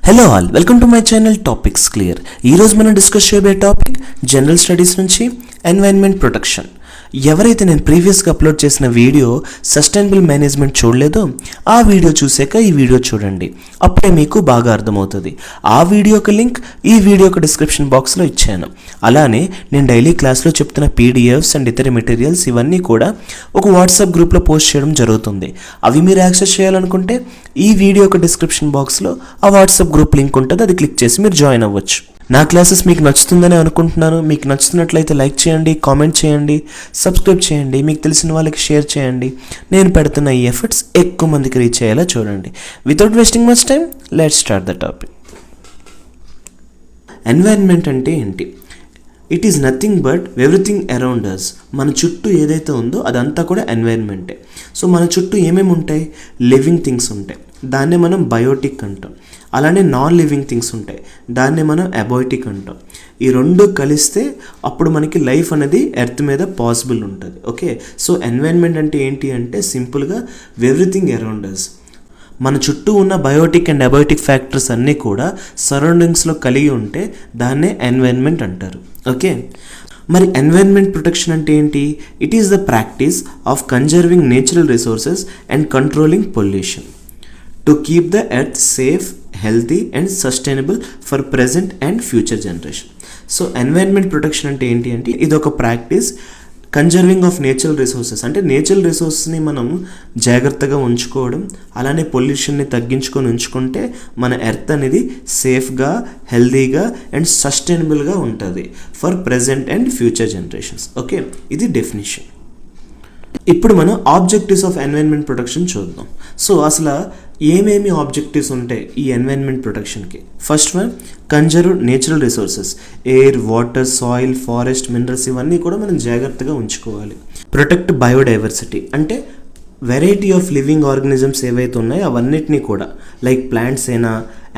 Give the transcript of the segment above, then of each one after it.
Hello all, welcome to my channel topics clear. ఈరోజు మనం discuss చేయబోయే టాపిక్ జనరల్ స్టడీస్ నుంచి ఎన్వైరన్మెంట్ ప్రొటెక్షన్. ఎవరైతే నేను ప్రీవియస్గా అప్లోడ్ చేసిన వీడియో సస్టైనబుల్ మేనేజ్మెంట్ చూడలేదో ఆ వీడియో చూసాక ఈ వీడియో చూడండి, అప్పుడే మీకు బాగా అర్థమవుతుంది. ఆ వీడియోకి లింక్ ఈ వీడియోకి డిస్క్రిప్షన్ బాక్స్లో ఇచ్చాను. అలానే నేను డైలీ క్లాస్లో చెప్తున్న పీడిఎఫ్స్ అండ్ ఇతర మెటీరియల్స్ ఇవన్నీ కూడా ఒక వాట్సాప్ గ్రూప్లో పోస్ట్ చేయడం జరుగుతుంది. అవి మీరు యాక్సెస్ చేయాలనుకుంటే ఈ వీడియోకి డిస్క్రిప్షన్ బాక్స్లో ఆ వాట్సాప్ గ్రూప్ లింక్ ఉంటుంది, అది క్లిక్ చేసి మీరు జాయిన్ అవ్వచ్చు. నా క్లాసెస్ మీకు నచ్చుతుందని అనుకుంటున్నాను. మీకు నచ్చుతున్నట్లయితే లైక్ చేయండి, కామెంట్ చేయండి, సబ్స్క్రైబ్ చేయండి, మీకు తెలిసిన వాళ్ళకి షేర్ చేయండి. నేను పెడుతున్న ఈ ఎఫర్ట్స్ ఎక్కువ మందికి రీచ్ అయ్యేలా చూడండి. Without wasting much time, let's start the topic. Environment అంటే ఏంటి? It is nothing but everything around us. మన చుట్టూ ఏదైతే ఉందో అదంతా కూడా ఎన్వైరన్మెంటే. సో మన చుట్టూ ఏమేమి ఉంటాయి? లివింగ్ థింగ్స్ ఉంటాయి, దాన్నే మనం బయోటిక్ అంటాం. అలానే నాన్ లివింగ్ థింగ్స్ ఉంటాయి, దాన్నే మనం అబయోటిక్ అంటాం. ఈ రెండు కలిస్తే అప్పుడు మనకి లైఫ్ అనేది ఎర్త్ మీద పాసిబుల్ ఉంటుంది. ఓకే, సో ఎన్వైరన్మెంట్ అంటే ఏంటి అంటే సింపుల్గా ఎవ్రీథింగ్ అరౌండ్ అస్. మన చుట్టూ ఉన్న బయోటిక్ అండ్ అబయోటిక్ ఫ్యాక్టర్స్ అన్నీ కూడా సరౌండింగ్స్లో కలిగి ఉంటే దాన్నే ఎన్వైరన్మెంట్ అంటారు. ఓకే, మరి ఎన్వైరన్మెంట్ ప్రొటెక్షన్ అంటే ఏంటి? It is the practice of conserving natural resources and controlling pollution to keep the earth safe, healthy and sustainable for present and future generation. So environment protection అంటే ఏంటి అంటే ఇది ఒక practice conserving of natural resources, అంటే natural రిసోర్స్ని మనం జాగ్రత్తగా ఉంచుకోవడం, అలానే పొల్యూషన్ని తగ్గించుకొని ఉంచుకుంటే మన ఎర్త్ అనేది సేఫ్గా, హెల్తీగా అండ్ సస్టైనబుల్గా ఉంటుంది for present and future generations. Okay, ఇది డెఫినిషన్. ఇప్పుడు మనం ఆబ్జెక్టివ్స్ ఆఫ్ ఎన్వైరన్మెంట్ ప్రొటెక్షన్ చూద్దాం. సో అసలు ఏమేమి ఆబ్జెక్టివ్స్ ఉంటాయి ఈ ఎన్వైరన్మెంట్ ప్రొటెక్షన్కి? First one, conserve natural resources, air, water, soil, forest, minerals ఇవన్నీ కూడా మనం జాగ్రత్తగా ఉంచుకోవాలి. ప్రొటెక్ట్ బయోడైవర్సిటీ, అంటే వెరైటీ ఆఫ్ లివింగ్ ఆర్గనిజమ్స్ ఏవైతే ఉన్నాయో అవన్నిటినీ కూడా, లైక్ ప్లాంట్స్ అయినా,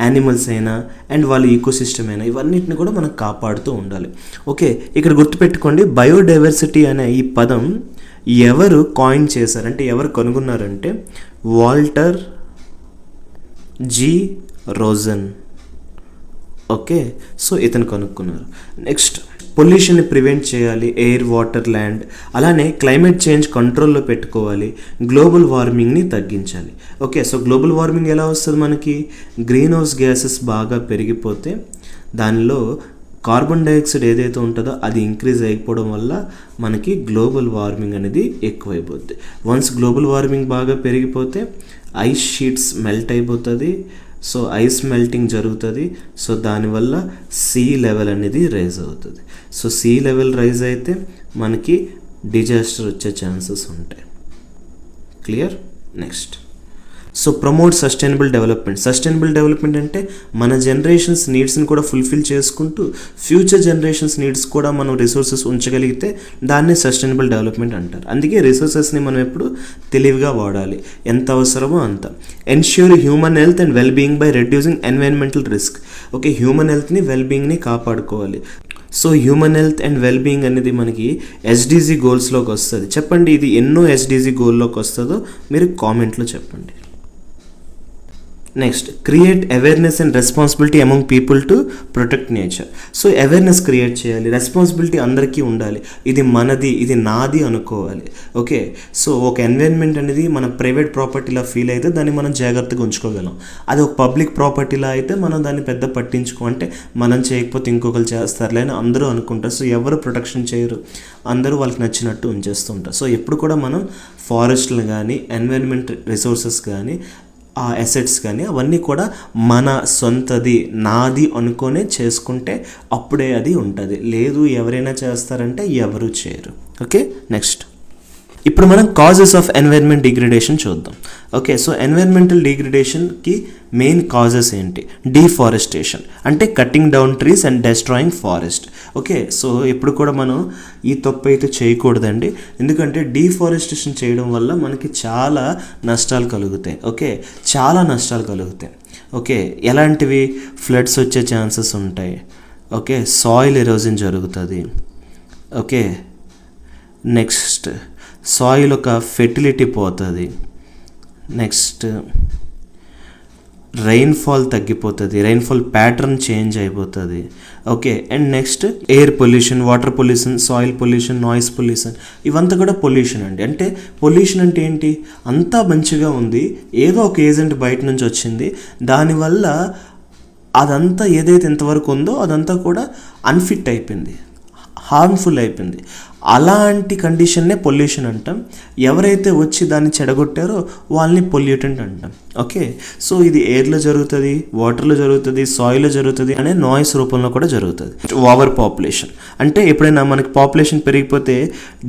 యానిమల్స్ అయినా అండ్ వాళ్ళ ఈకోసిస్టమ్ అయినా, ఇవన్నిటిని కూడా మనం కాపాడుతూ ఉండాలి. ఓకే, ఇక్కడ గుర్తుపెట్టుకోండి, బయోడైవర్సిటీ అనే ఈ పదం ఎవరు కాయిన్ చేశారంటే, ఎవరు కనుగొన్నారంటే వాల్టర్ జీ రోజన్. ఓకే, సో ఇతను కనుక్కున్నారు. నెక్స్ట్, పొల్యూషన్ని ప్రివెంట్ చేయాలి, ఎయిర్, వాటర్, ల్యాండ్. అలానే క్లైమేట్ చేంజ్ కంట్రోల్లో పెట్టుకోవాలి, గ్లోబల్ వార్మింగ్ని తగ్గించాలి. ఓకే, సో గ్లోబల్ వార్మింగ్ ఎలా వస్తుంది మనకి? గ్రీన్ హౌస్ గ్యాసెస్ బాగా పెరిగిపోతే దానిలో కార్బన్ డైఆక్సైడ్ ఏదైతే ఉంటుందో అది ఇంక్రీజ్ అయిపోవడం వల్ల మనకి గ్లోబల్ వార్మింగ్ అనేది ఎక్కువైపోద్ది. వన్స్ గ్లోబల్ వార్మింగ్ బాగా పెరిగిపోతే ఐస్ షీట్స్ మెల్ట్ అయిపోతుంది. సో ఐస్ మెల్టింగ్ జరుగుతుంది. సో దానివల్ల సీ లెవెల్ అనేది రైజ్ అవుతుంది. సో సీ లెవెల్ రైజ్ అయితే మనకి డిజాస్టర్ వచ్చే ఛాన్సెస్ ఉంటాయి. Clear? Next, so promote sustainable development. Sustainable development అంటే మన జనరేషన్స్ నీడ్స్ని కూడా ఫుల్ఫిల్ చేసుకుంటూ ఫ్యూచర్ జనరేషన్స్ నీడ్స్ కూడా మనం రిసోర్సెస్ ఉంచగలిగితే దాన్ని సస్టైనబుల్ డెవలప్మెంట్ అంటారు. అందుకే రిసోర్సెస్ని మనం ఎప్పుడు తెలివిగా వాడాలి, ఎంత అవసరమో అంత. Ensure human health and well being by reducing environmental risk. Okay, human హెల్త్ని, వెల్ బీయింగ్ని కాపాడుకోవాలి. So human health and well being అనేది మనకి ఎస్డిజి గోల్స్లోకి వస్తుంది. చెప్పండి, ఇది ఎన్నో ఎస్డిజి గోల్లోకి వస్తుందో మీరు కామెంట్లో చెప్పండి. Next, create awareness and responsibility among people to protect nature. So awareness create చేయాలి, రెస్పాన్సిబిలిటీ అందరికీ ఉండాలి. ఇది మనది, ఇది నాది అనుకోవాలి. ఓకే, సో ఒక ఎన్వైరన్మెంట్ అనేది మన ప్రైవేట్ ప్రాపర్టీలా ఫీల్ అయితే దాన్ని మనం జాగ్రత్తగా ఉంచుకోగలం. అది ఒక పబ్లిక్ ప్రాపర్టీలా అయితే మనం దాన్ని పెద్ద పట్టించుకో, అంటే మనం చేయకపోతే ఇంకొకరు చేస్తారులే అని అందరూ అనుకుంటారు. సో ఎవరు ప్రొటెక్షన్ చేయరు, అందరూ వాళ్ళకి నచ్చినట్టు ఉంచేస్తుంటారు. సో ఎప్పుడు కూడా మనం ఫారెస్ట్లు కానీ, ఎన్వైరన్మెంట్ రిసోర్సెస్ కానీ, ఆ అసెట్స్ కానీ అవన్నీ కూడా మన సొంతది, నాది అనుకునే చేసుకుంటే అప్పుడే అది ఉంటుంది. లేదు ఎవరైనా చేస్తారంటే ఎవరు చేయరు. ఓకే, నెక్స్ట్, ఇప్పుడు మనం కాజెస్ ఆఫ్ ఎన్వైరన్మెంట్ డిగ్రేడేషన్ చూద్దాం. ఓకే, సో ఎన్వైరన్మెంటల్ డిగ్రేడేషన్కి మెయిన్ కాజెస్ ఏంటి? డీఫారెస్టేషన్, అంటే cutting down trees and destroying forest. Okay, so ఎప్పుడు కూడా మనం ఈ తప్పు అయితే చేయకూడదండి, ఎందుకంటే డీఫారెస్టేషన్ చేయడం వల్ల మనకి చాలా నష్టాలు కలుగుతాయి. ఓకే, చాలా నష్టాలు కలుగుతాయి. ఓకే, ఎలాంటివి? ఫ్లడ్స్ వచ్చే ఛాన్సెస్ ఉంటాయి. ఓకే, సాయిల్ ఎరోజన్ జరుగుతుంది. ఓకే, నెక్స్ట్, సాయిల్ ఒక ఫెర్టిలిటీ పోతుంది. నెక్స్ట్, రెయిన్ఫాల్ తగ్గిపోతుంది, రెయిన్ఫాల్ ప్యాటర్న్ చేంజ్ అయిపోతుంది. Okay, and next air pollution, water pollution, soil pollution, noise pollution, ఇవంతా కూడా పొల్యూషన్ అండి. అంటే పొల్యూషన్ అంటే ఏంటి, అంతా మంచిగా ఉంది, ఏదో ఒక ఏజెంట్ బయట నుంచి వచ్చింది, దానివల్ల అదంతా ఏదైతే ఎంతవరకు ఉందో అదంతా కూడా అన్ఫిట్ అయిపోయింది, హార్మ్ఫుల్ అయిపోయింది. అలాంటి కండిషన్నే పొల్యూషన్ అంటాం. ఎవరైతే వచ్చి దాన్ని చెడగొట్టారో వాళ్ళని పొల్యూటెంట్ అంటాం. ఓకే, సో ఇది ఎయిర్లో జరుగుతుంది, వాటర్లో జరుగుతుంది, సాయిల్లో జరుగుతుంది, అనే నాయిస్ రూపంలో కూడా జరుగుతుంది. ఓవర్ పాపులేషన్ అంటే ఎప్పుడైనా మనకి పాపులేషన్ పెరిగిపోతే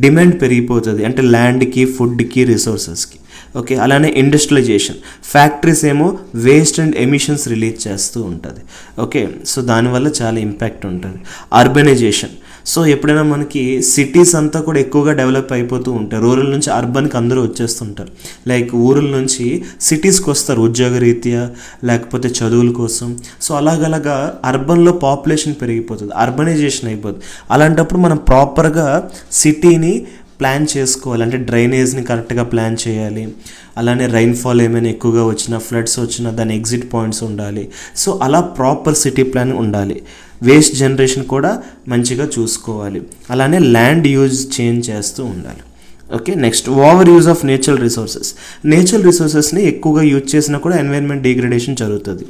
డిమాండ్ పెరిగిపోతుంది, అంటే ల్యాండ్కి, ఫుడ్కి, రిసోర్సెస్కి. ఓకే, అలానే ఇండస్ట్రియలైజేషన్, ఫ్యాక్టరీస్ ఏమో వేస్ట్ అండ్ ఎమిషన్స్ రిలీజ్ చేస్తూ ఉంటుంది. ఓకే, సో దానివల్ల చాలా ఇంపాక్ట్ ఉంటుంది. అర్బనైజేషన్, సో ఎప్పుడైనా మనకి సిటీస్ అంతా కూడా ఎక్కువగా డెవలప్ అయిపోతూ ఉంటాయి, రూరల్ నుంచి అర్బన్కి అందరూ వచ్చేస్తుంటారు. లైక్ ఊరుల నుంచి సిటీస్కి వస్తారు ఉద్యోగరీత్యా, లేకపోతే చదువుల కోసం. సో అలాగలాగా అర్బన్లో పాపులేషన్ పెరిగిపోతుంది, అర్బనైజేషన్ అయిపోతుంది. అలాంటప్పుడు మనం ప్రాపర్గా సిటీని ప్లాన్ చేసుకోవాలి, అంటే డ్రైనేజ్ని కరెక్ట్గా ప్లాన్ చేయాలి. అలానే రైన్ఫాల్ ఏమైనా ఎక్కువగా వచ్చినా, ఫ్లడ్స్ వచ్చినా దాని ఎగ్జిట్ పాయింట్స్ ఉండాలి. సో అలా ప్రాపర్ సిటీ ప్లాన్ ఉండాలి. వేస్ట్ జనరేషన్ కూడా మంచిగా చూసుకోవాలి. అలానే ల్యాండ్ యూజ్ చేంజ్ చేస్తూ ఉండాలి. Okay, next over use of natural resources. Natural రిసోర్సెస్ని ఎక్కువగా యూజ్ చేసినా కూడా ఎన్వైరన్మెంట్ డిగ్రేడేషన్ జరుగుతుంది.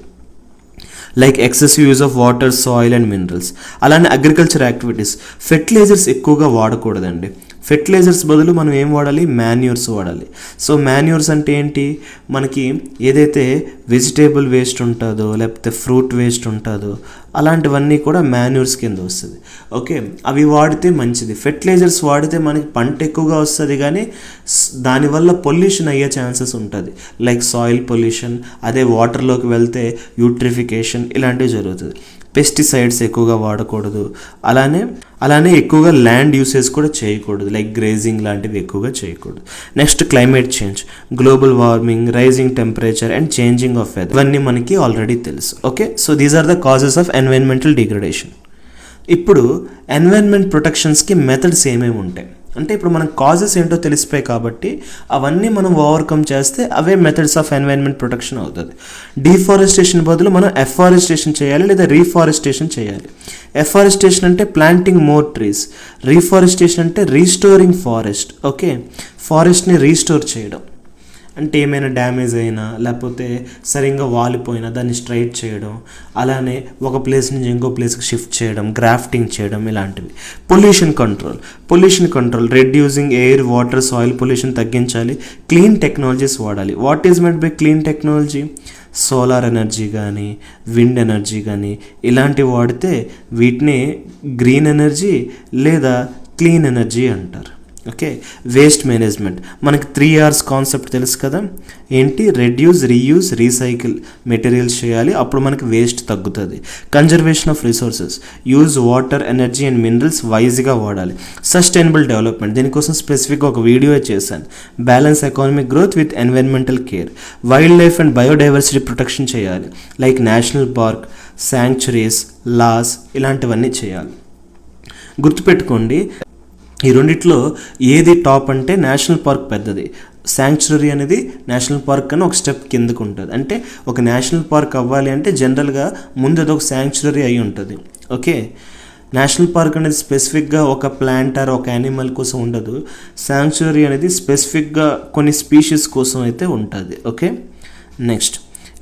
Like excessive use of water, soil and minerals. అలానే అగ్రికల్చర్ యాక్టివిటీస్, ఫెర్టిలైజర్స్ ఎక్కువగా వాడకూడదండి. ఫెర్టిలైజర్స్ బదులు మనం ఏం వాడాలి, మాన్యూర్స్ వాడాలి. సో మాన్యూర్స్ అంటే ఏంటి, మనకి ఏదైతే వెజిటేబుల్ వేస్ట్ ఉంటుందో, లేకపోతే ఫ్రూట్ వేస్ట్ ఉంటుందో, అలాంటివన్నీ కూడా మాన్యూర్స్ కింద వస్తుంది. ఓకే, అవి వాడితే మంచిది. ఫెర్టిలైజర్స్ వాడితే మనకి పంట ఎక్కువగా వస్తుంది, కానీ దానివల్ల పొల్యూషన్ అయ్యే ఛాన్సెస్ ఉంటుంది. లైక్ సాయిల్ పొల్యూషన్, అదే వాటర్లోకి వెళ్తే యూట్రిఫికేషన్, ఇలాంటివి జరుగుతుంది. పెస్టిసైడ్స్ ఎక్కువగా వాడకూడదు. అలానే ఎక్కువగా ల్యాండ్ యూసేజ్ కూడా చేయకూడదు, లైక్ గ్రేజింగ్ లాంటివి ఎక్కువగా చేయకూడదు. Next climate change, global warming, rising temperature and changing of weather, ఇవన్నీ మనకి ఆల్రెడీ తెలుసు. Okay, so these are the causes of environmental degradation. ఇప్పుడు ఎన్వైరన్మెంట్ ప్రొటెక్షన్స్కి మెథడ్స్ ఏమేమి ఉంటాయి అంటే, ఇప్పుడు మనం కాజెస్ ఏంటో తెలిసిపోయి కాబట్టి అవన్నీ మనం ఓవర్కమ్ చేస్తే అవే మెథడ్స్ ఆఫ్ ఎన్వైరన్మెంట్ ప్రొటెక్షన్ అవుతుంది. డిఫారెస్టేషన్ బదులు మనం ఎఫారెస్టేషన్ చేయాలి, లేదా రీఫారెస్టేషన్ చేయాలి. ఎఫారెస్టేషన్ అంటే ప్లాంటింగ్ మోర్ ట్రీస్, రీఫారెస్టేషన్ అంటే రీస్టోరింగ్ ఫారెస్ట్. ఓకే, ఫారెస్ట్ని రీస్టోర్ చేయడం అంటే ఏమైనా డ్యామేజ్ అయినా, లేకపోతే సరిగ్గా వాలిపోయినా దాన్ని స్ట్రైట్ చేయడం, అలానే ఒక ప్లేస్ నుంచి ఇంకో ప్లేస్కి షిఫ్ట్ చేయడం, గ్రాఫ్టింగ్ చేయడం, ఇలాంటివి. Pollution control, reducing air, water, soil pollution తగ్గించాలి. క్లీన్ టెక్నాలజీస్ వాడాలి. What is meant by clean technology? Solar energy కానీ, విండ్ ఎనర్జీ కానీ, ఇలాంటివి వాడితే వీటిని గ్రీన్ ఎనర్జీ లేదా క్లీన్ ఎనర్జీ అంటారు. ఓకే, వేస్ట్ మేనేజ్మెంట్, మనకి 3Rs కాన్సెప్ట్ తెలుసు కదా, ఏంటి, రెడ్యూస్, రీయూజ్, రీసైకిల్ మెటీరియల్స్ చేయాలి, అప్పుడు మనకి వేస్ట్ తగ్గుతుంది. Conservation of resources, use water, energy and minerals వైజ్గా వాడాలి. సస్టైనబుల్ డెవలప్మెంట్, దీనికోసం స్పెసిఫిక్గా ఒక వీడియో చేశాను. Balance economic growth with environmental care. Wild life and biodiversity protection చేయాలి, like national park, sanctuaries, laws, ఇలాంటివన్నీ చేయాలి. గుర్తుపెట్టుకోండి, ఈ రెండిట్లో ఏది టాప్ అంటే నేషనల్ పార్క్ పెద్దది, శాంక్చురీ అనేది నేషనల్ పార్క్ అని ఒక స్టెప్ కిందకు ఉంటుంది. అంటే ఒక నేషనల్ పార్క్ అవ్వాలి అంటే జనరల్గా ముందు అదొక శాంక్చురీ అయి ఉంటుంది. ఓకే, నేషనల్ పార్క్ అనేది స్పెసిఫిక్గా ఒక ప్లాంట్ ఆర్ ఒక యానిమల్ కోసం ఉండదు. శాంక్చురీ అనేది స్పెసిఫిక్గా కొన్ని స్పీషీస్ కోసం అయితే ఉంటుంది. Okay, next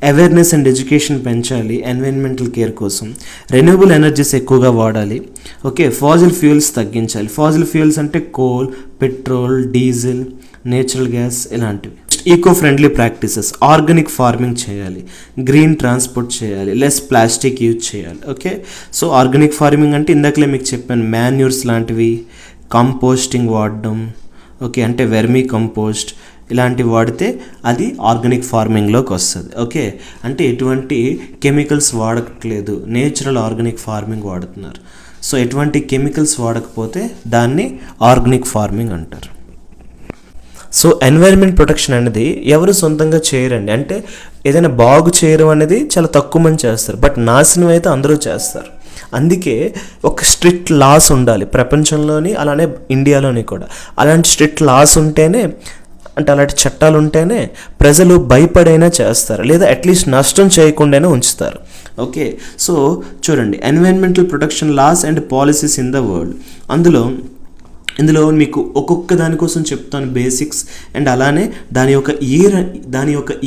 awareness and education పెంచాలి ఎన్వైరన్మెంటల్ కేర్ కోసం. రెన్యూవబుల్ ఎనర్జీస్ ఎక్కువగా వాడాలి. ఓకే, ఫాజిల్ ఫ్యూయల్స్ తగ్గించాలి. ఫాజిల్ ఫ్యూయల్స్ అంటే coal, petrol, diesel, natural gas, ఇలాంటివి. Eco friendly practices, organic farming చేయాలి, గ్రీన్ ట్రాన్స్పోర్ట్ చేయాలి, లెస్ ప్లాస్టిక్ యూజ్ చేయాలి. ఓకే, సో ఆర్గానిక్ ఫార్మింగ్ అంటే ఇందాకలే మీకు చెప్పాను, మాన్యూర్స్ లాంటివి, కంపోస్టింగ్ వాడడం. ఓకే, అంటే వెర్మీ కంపోస్ట్, ఇలాంటివి వాడితే అది ఆర్గానిక్ ఫార్మింగ్లోకి వస్తుంది. ఓకే, అంటే ఎటువంటి కెమికల్స్ వాడట్లేదు, నేచురల్ ఆర్గానిక్ ఫార్మింగ్ వాడుతున్నారు. సో ఎటువంటి కెమికల్స్ వాడకపోతే దాన్ని ఆర్గానిక్ ఫార్మింగ్ అంటారు. సో ఎన్వైరన్మెంట్ ప్రొటెక్షన్ అనేది ఎవరు సొంతంగా చేయరండి, అంటే ఏదైనా బాగు చేయడం అనేది చాలా తక్కువ మంది చేస్తారు, బట్ నాశనం అయితే అందరూ చేస్తారు. అందుకే ఒక స్ట్రిక్ట్ లాస్ ఉండాలి ప్రపంచంలోని, అలానే ఇండియాలోని కూడా. అలాంటి స్ట్రిక్ట్ లాస్ ఉంటేనే అంటే అలాంటి చట్టాలు ఉంటేనే ప్రజలు భయపడైనా చేస్తారు, లేదా అట్లీస్ట్ నష్టం చేయకుండానే ఉంచుతారు. ఓకే, సో చూడండి, environmental protection laws and policies in the world. ఇందులో మీకు ఒక్కొక్క దానికోసం చెప్తాను బేసిక్స్, అండ్ అలానే దాని యొక్క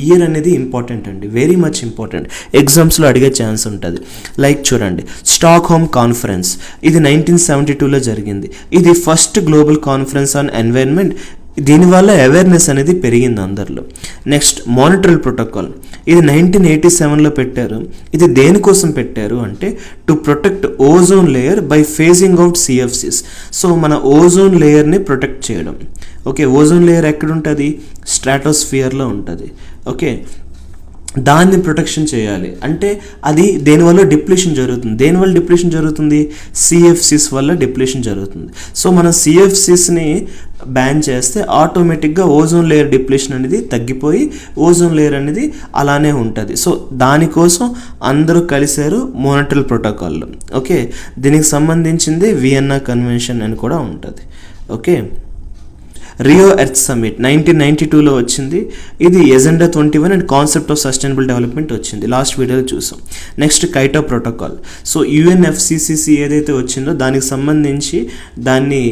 ఇయర్ అనేది ఇంపార్టెంట్ అండి, వెరీ మచ్ ఇంపార్టెంట్. ఎగ్జామ్స్లో అడిగే ఛాన్స్ ఉంటుంది. లైక్ చూడండి, స్టాక్హోమ్ కాన్ఫరెన్స్, ఇది 1972లో జరిగింది. ఇది first global conference on environment. దీనివల్ల అవేర్నెస్ అనేది పెరిగింది అందరిలో. నెక్స్ట్, మానిట్రల్ ప్రోటోకాల్, ఇది 1987లో పెట్టారు. ఇది దేనికోసం పెట్టారు అంటే to protect ozone layer by facing out CFCs. So మన ఓజోన్ లేయర్ని ప్రొటెక్ట్ చేయడం. ఓకే, ఓజోన్ లేయర్ ఎక్కడ ఉంటుంది? స్ట్రాటోస్ఫియర్లో ఉంటుంది. ఓకే, దాన్ని ప్రొటెక్షన్ చేయాలి. అంటే అది దేనివల్ల డిప్లీషన్ జరుగుతుంది. దేనివల్ల డిప్లీషన్ జరుగుతుంది? సిఎఫ్సిస్ వల్ల డిప్లీషన్ జరుగుతుంది. సో మనం సిఎఫ్సిస్ని బ్యాన్ చేస్తే ఆటోమేటిక్గా ఓజోన్ లేయర్ డిప్లీషన్ అనేది తగ్గిపోయి ఓజోన్ లేయర్ అనేది అలానే ఉంటుంది. సో దానికోసం అందరూ కలిశారు మానిట్రల్ ప్రోటోకాల్లో. ఓకే, దీనికి సంబంధించింది వియన్నా కన్వెన్షన్ అని కూడా ఉంటుంది. ఓకే, రియో ఎర్త్ సమ్మిట్ 1992లో వచ్చింది. ఇది agenda 21 and concept of sustainable development వచ్చింది, లాస్ట్ వీడియోలో చూసాం. Next, Kyoto protocol. So UNFCCC ఏదైతే వచ్చిందో దానికి సంబంధించి దాన్ని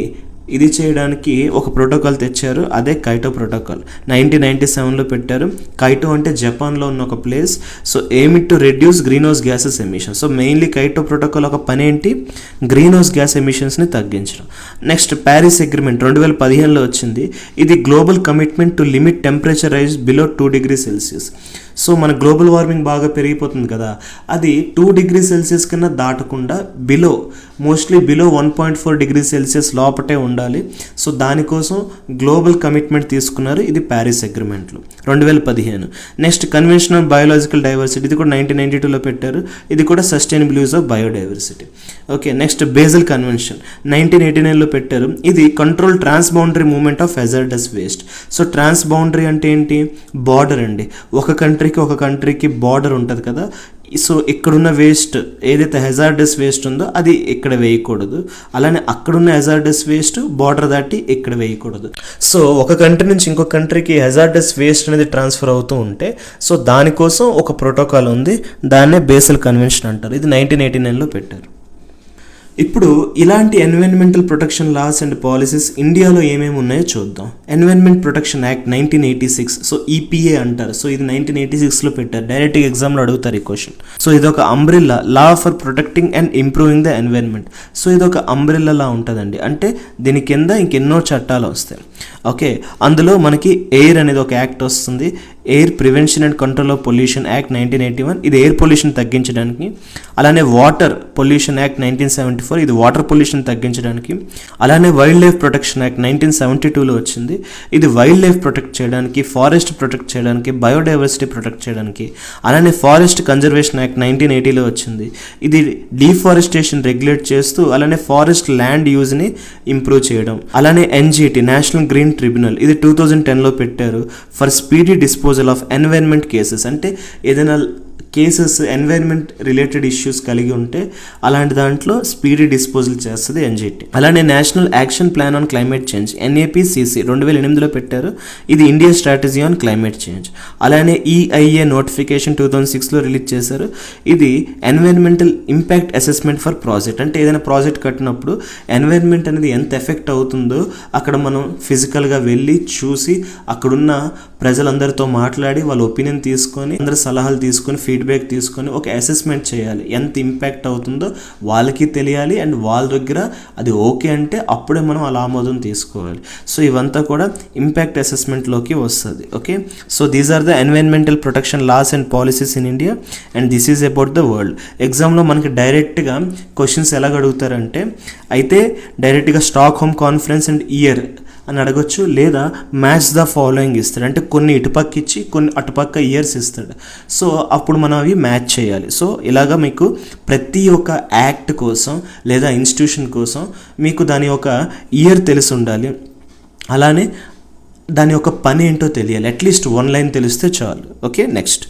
ఇది చేయడానికి ఒక ప్రోటోకాల్ తెచ్చారు, అదే కైటో ప్రోటోకాల్. 1997లో పెట్టారు. కైటో అంటే జపాన్లో ఉన్న ఒక place. So aim to reduce green house gases emission. So mainly Kyoto protocol ఒక పని ఏంటి? గ్రీన్ హౌస్ గ్యాస్ ఎమిషన్స్ని తగ్గించడం. నెక్స్ట్, ప్యారిస్ అగ్రిమెంట్ 2015లో వచ్చింది. ఇది global commitment to limit temperature rise below 2 degrees Celsius. So మన గ్లోబల్ వార్మింగ్ బాగా పెరిగిపోతుంది కదా, అది 2 degrees Celsius కన్నా దాటకుండా మోస్ట్లీ బిలో 1.4 degrees Celsius లోపటే ఉండాలి. సో దానికోసం గ్లోబల్ కమిట్మెంట్ తీసుకున్నారు. ఇది ప్యారిస్ అగ్రిమెంట్లో 2015. Next, convention on biological diversity, ఇది కూడా 1992లో పెట్టారు. ఇది కూడా sustainable use of biodiversity. Okay, next, Basel convention 1989లో పెట్టారు. ఇది control transboundary movement of hazardous waste. So transboundary అంటే ఏంటి? బార్డర్ అండి. ఒక కంట్రీకి బార్డర్ ఉంటుంది కదా. సో ఇక్కడున్న వేస్ట్ ఏదైతే హెజార్డస్ వేస్ట్ ఉందో అది ఇక్కడ వేయకూడదు, అలానే అక్కడున్న హెజార్డస్ వేస్ట్ బార్డర్ దాటి ఇక్కడ వేయకూడదు. సో ఒక కంట్రీ నుంచి ఇంకొక కంట్రీకి హెజార్డస్ వేస్ట్ అనేది ట్రాన్స్ఫర్ అవుతూ ఉంటే సో దానికోసం ఒక ప్రోటోకాల్ ఉంది, దాన్నే బేసల్ కన్వెన్షన్ అంటారు. ఇది 1989లో పెట్టారు. ఇప్పుడు ఇలాంటి environmental protection laws and policies ఇండియాలో ఏమేమి ఉన్నాయో చూద్దాం. Environment protection act 1986, so EPA అంటారు. సో ఇది 1986లో పెట్టారు. డైరెక్ట్గా ఎగ్జామ్లో అడుగుతారు ఈ క్వశ్చన్. సో ఇది ఒక umbrella, law for protecting and improving the environment. So ఇది ఒక అంబ్రెల్లా లా ఉంటుందండి, అంటే దీని కింద ఇంకెన్నో చట్టాలు వస్తాయి. ఓకే, అందులో మనకి ఎయిర్ అనేది ఒక యాక్ట్ వస్తుంది, air prevention and control of pollution act 1981, ఇది ఎయిర్ పొల్యూషన్ తగ్గించడానికి. అలానే వాటర్ పొల్యూషన్ యాక్ట్ 1974, ఇది వాటర్ పొల్యూషన్ తగ్గించడానికి. అలానే వైల్డ్ లైఫ్ ప్రొటెక్షన్ యాక్ట్ 1972లో వచ్చింది. ఇది వైల్డ్ లైఫ్ ప్రొటెక్ట్ చేయడానికి, ఫారెస్ట్ ప్రొటెక్ట్ చేయడానికి, బయోడైవర్సిటీ ప్రొటెక్ట్ చేయడానికి. అలానే ఫారెస్ట్ కన్జర్వేషన్ యాక్ట్ 1980లో వచ్చింది. ఇది డీఫారెస్టేషన్ రెగ్యులేట్ చేస్తూ అలానే ఫారెస్ట్ ల్యాండ్ యూజ్ని ఇంప్రూవ్ చేయడం. అలానే ఎన్జిటి, నేషనల్ గ్రీన్ ట్రిబ్యునల్, ఇది 2010లో పెట్టారు for speedy disposal of environment cases. అంటే ఏదైనా కేసెస్ ఎన్వైర్న్మెంట్ రిలేటెడ్ ఇష్యూస్ కలిగి ఉంటే అలాంటి దాంట్లో స్పీడీ డిస్పోజల్ చేస్తుంది ఎన్జిటి. అలానే national action plan on climate change, NAPCC 2008లో పెట్టారు. ఇది India strategy on climate change. అలానే ఈఐఏ నోటిఫికేషన్ 2006లో రిలీజ్ చేశారు. ఇది environmental impact assessment for project. అంటే ఏదైనా ప్రాజెక్ట్ కట్టినప్పుడు ఎన్వైర్న్మెంట్ అనేది ఎంత ఎఫెక్ట్ అవుతుందో అక్కడ మనం ఫిజికల్గా వెళ్ళి చూసి అక్కడున్న ప్రజలందరితో మాట్లాడి వాళ్ళ ఒపీనియన్ తీసుకొని అందరి సలహాలు తీసుకొని ఫీడ్బ్యాక్ తీసుకొని ఒక అసెస్మెంట్ చేయాలి. ఎంత ఇంపాక్ట్ అవుతుందో వాళ్ళకి తెలియాలి అండ్ వాళ్ళ దగ్గర అది ఓకే అంటే అప్పుడే మనం అలా ఆమోదం తీసుకోవాలి. సో ఇవంతా కూడా ఇంపాక్ట్ అసెస్మెంట్లోకి వస్తుంది. Okay, so these are the environmental protection laws and policies in India and this is about the world. ఎగ్జామ్లో మనకి డైరెక్ట్గా క్వశ్చన్స్ ఎలాగ అడుగుతారంటే అయితే డైరెక్ట్గా స్టాక్హోమ్ కాన్ఫరెన్స్ అండ్ ఇయర్ అని అడగొచ్చు, లేదా మ్యాచ్ ద ఫాలోయింగ్ ఇస్తాడు. అంటే కొన్ని ఇటుపక్క ఇచ్చి కొన్ని అటుపక్క ఇయర్స్ ఇస్తాడు. సో అప్పుడు మనం అవి మ్యాచ్ చేయాలి. సో ఇలాగా మీకు ప్రతి ఒక్క యాక్ట్ కోసం లేదా ఇన్స్టిట్యూషన్ కోసం మీకు దాని యొక్క ఇయర్ తెలిసి ఉండాలి. అలానే దాని యొక్క పని ఏంటో తెలియాలి. అట్లీస్ట్ 1 line తెలిస్తే చాలు. ఓకే, నెక్స్ట్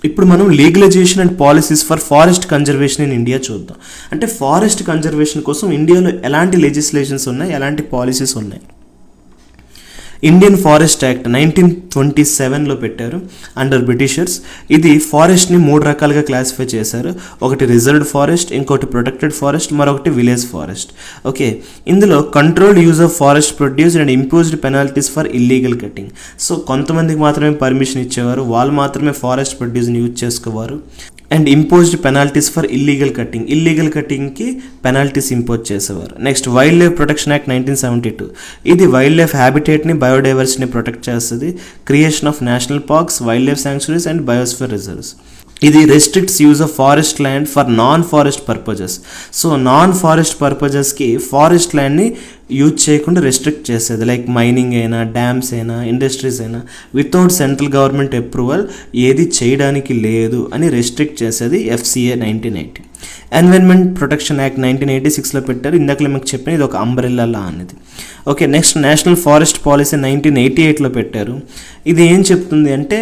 ఇప్పుడు మనం legalisation and policies for forest conservation in India చూద్దాం. అంటే ఫారెస్ట్ కన్జర్వేషన్ కోసం ఇండియాలో ఎలాంటి లెజిస్లేషన్స్ ఉన్నాయి, ఎలాంటి పాలసీస్ ఉన్నాయి. ఇండియన్ ఫారెస్ట్ యాక్ట్ 1927లో పెట్టారు అండర్ బ్రిటిషర్స్. ఇది ఫారెస్ట్ని 3 రకాలుగా క్లాసిఫై చేశారు. ఒకటి రిజర్వ్డ్ ఫారెస్ట్, ఇంకోటి ప్రొటెక్టెడ్ ఫారెస్ట్, మరొకటి విలేజ్ ఫారెస్ట్. ఓకే, ఇందులో controlled use of forest produce and imposed penalties for illegal cutting. So కొంతమందికి మాత్రమే పర్మిషన్ ఇచ్చేవారు, వాళ్ళు మాత్రమే ఫారెస్ట్ ప్రొడ్యూస్ని యూజ్ చేసుకోవారు. And imposed penalties for illegal కటింగ్కి పెనాల్టీస్ ఇంపోజ్ చేసేవారు. Next wild life protection act 1972. ఇది వైల్డ్ లైఫ్ హ్యాబిటేట్ని, బయోడైవర్సిటీని ప్రొటెక్ట్ చేస్తుంది. Creation of national parks, wild life sanctuaries and biosphere reserves. ఇది restricts use of forest land for non forest purposes. So non forest పర్పజెస్కి forest ల్యాండ్ని use చేయకుండా restrict చేసేది. Like mining అయినా, డ్యామ్స్ అయినా, ఇండస్ట్రీస్ అయినా వితౌట్ సెంట్రల్ గవర్నమెంట్ అప్రూవల్ ఏది చేయడానికి లేదు అని రెస్ట్రిక్ట్ చేసేది FCA 1980. ఎన్విరాన్మెంట్ ప్రొటెక్షన్ యాక్ట్ 1986లో పెట్టారు. ఇందాకలే మీకు చెప్పిన ఇది ఒక అంబ్రెల్లా లా అనేది. Okay, next national forest policy 1988లో పెట్టారు. ఇది ఏం చెప్తుంది అంటే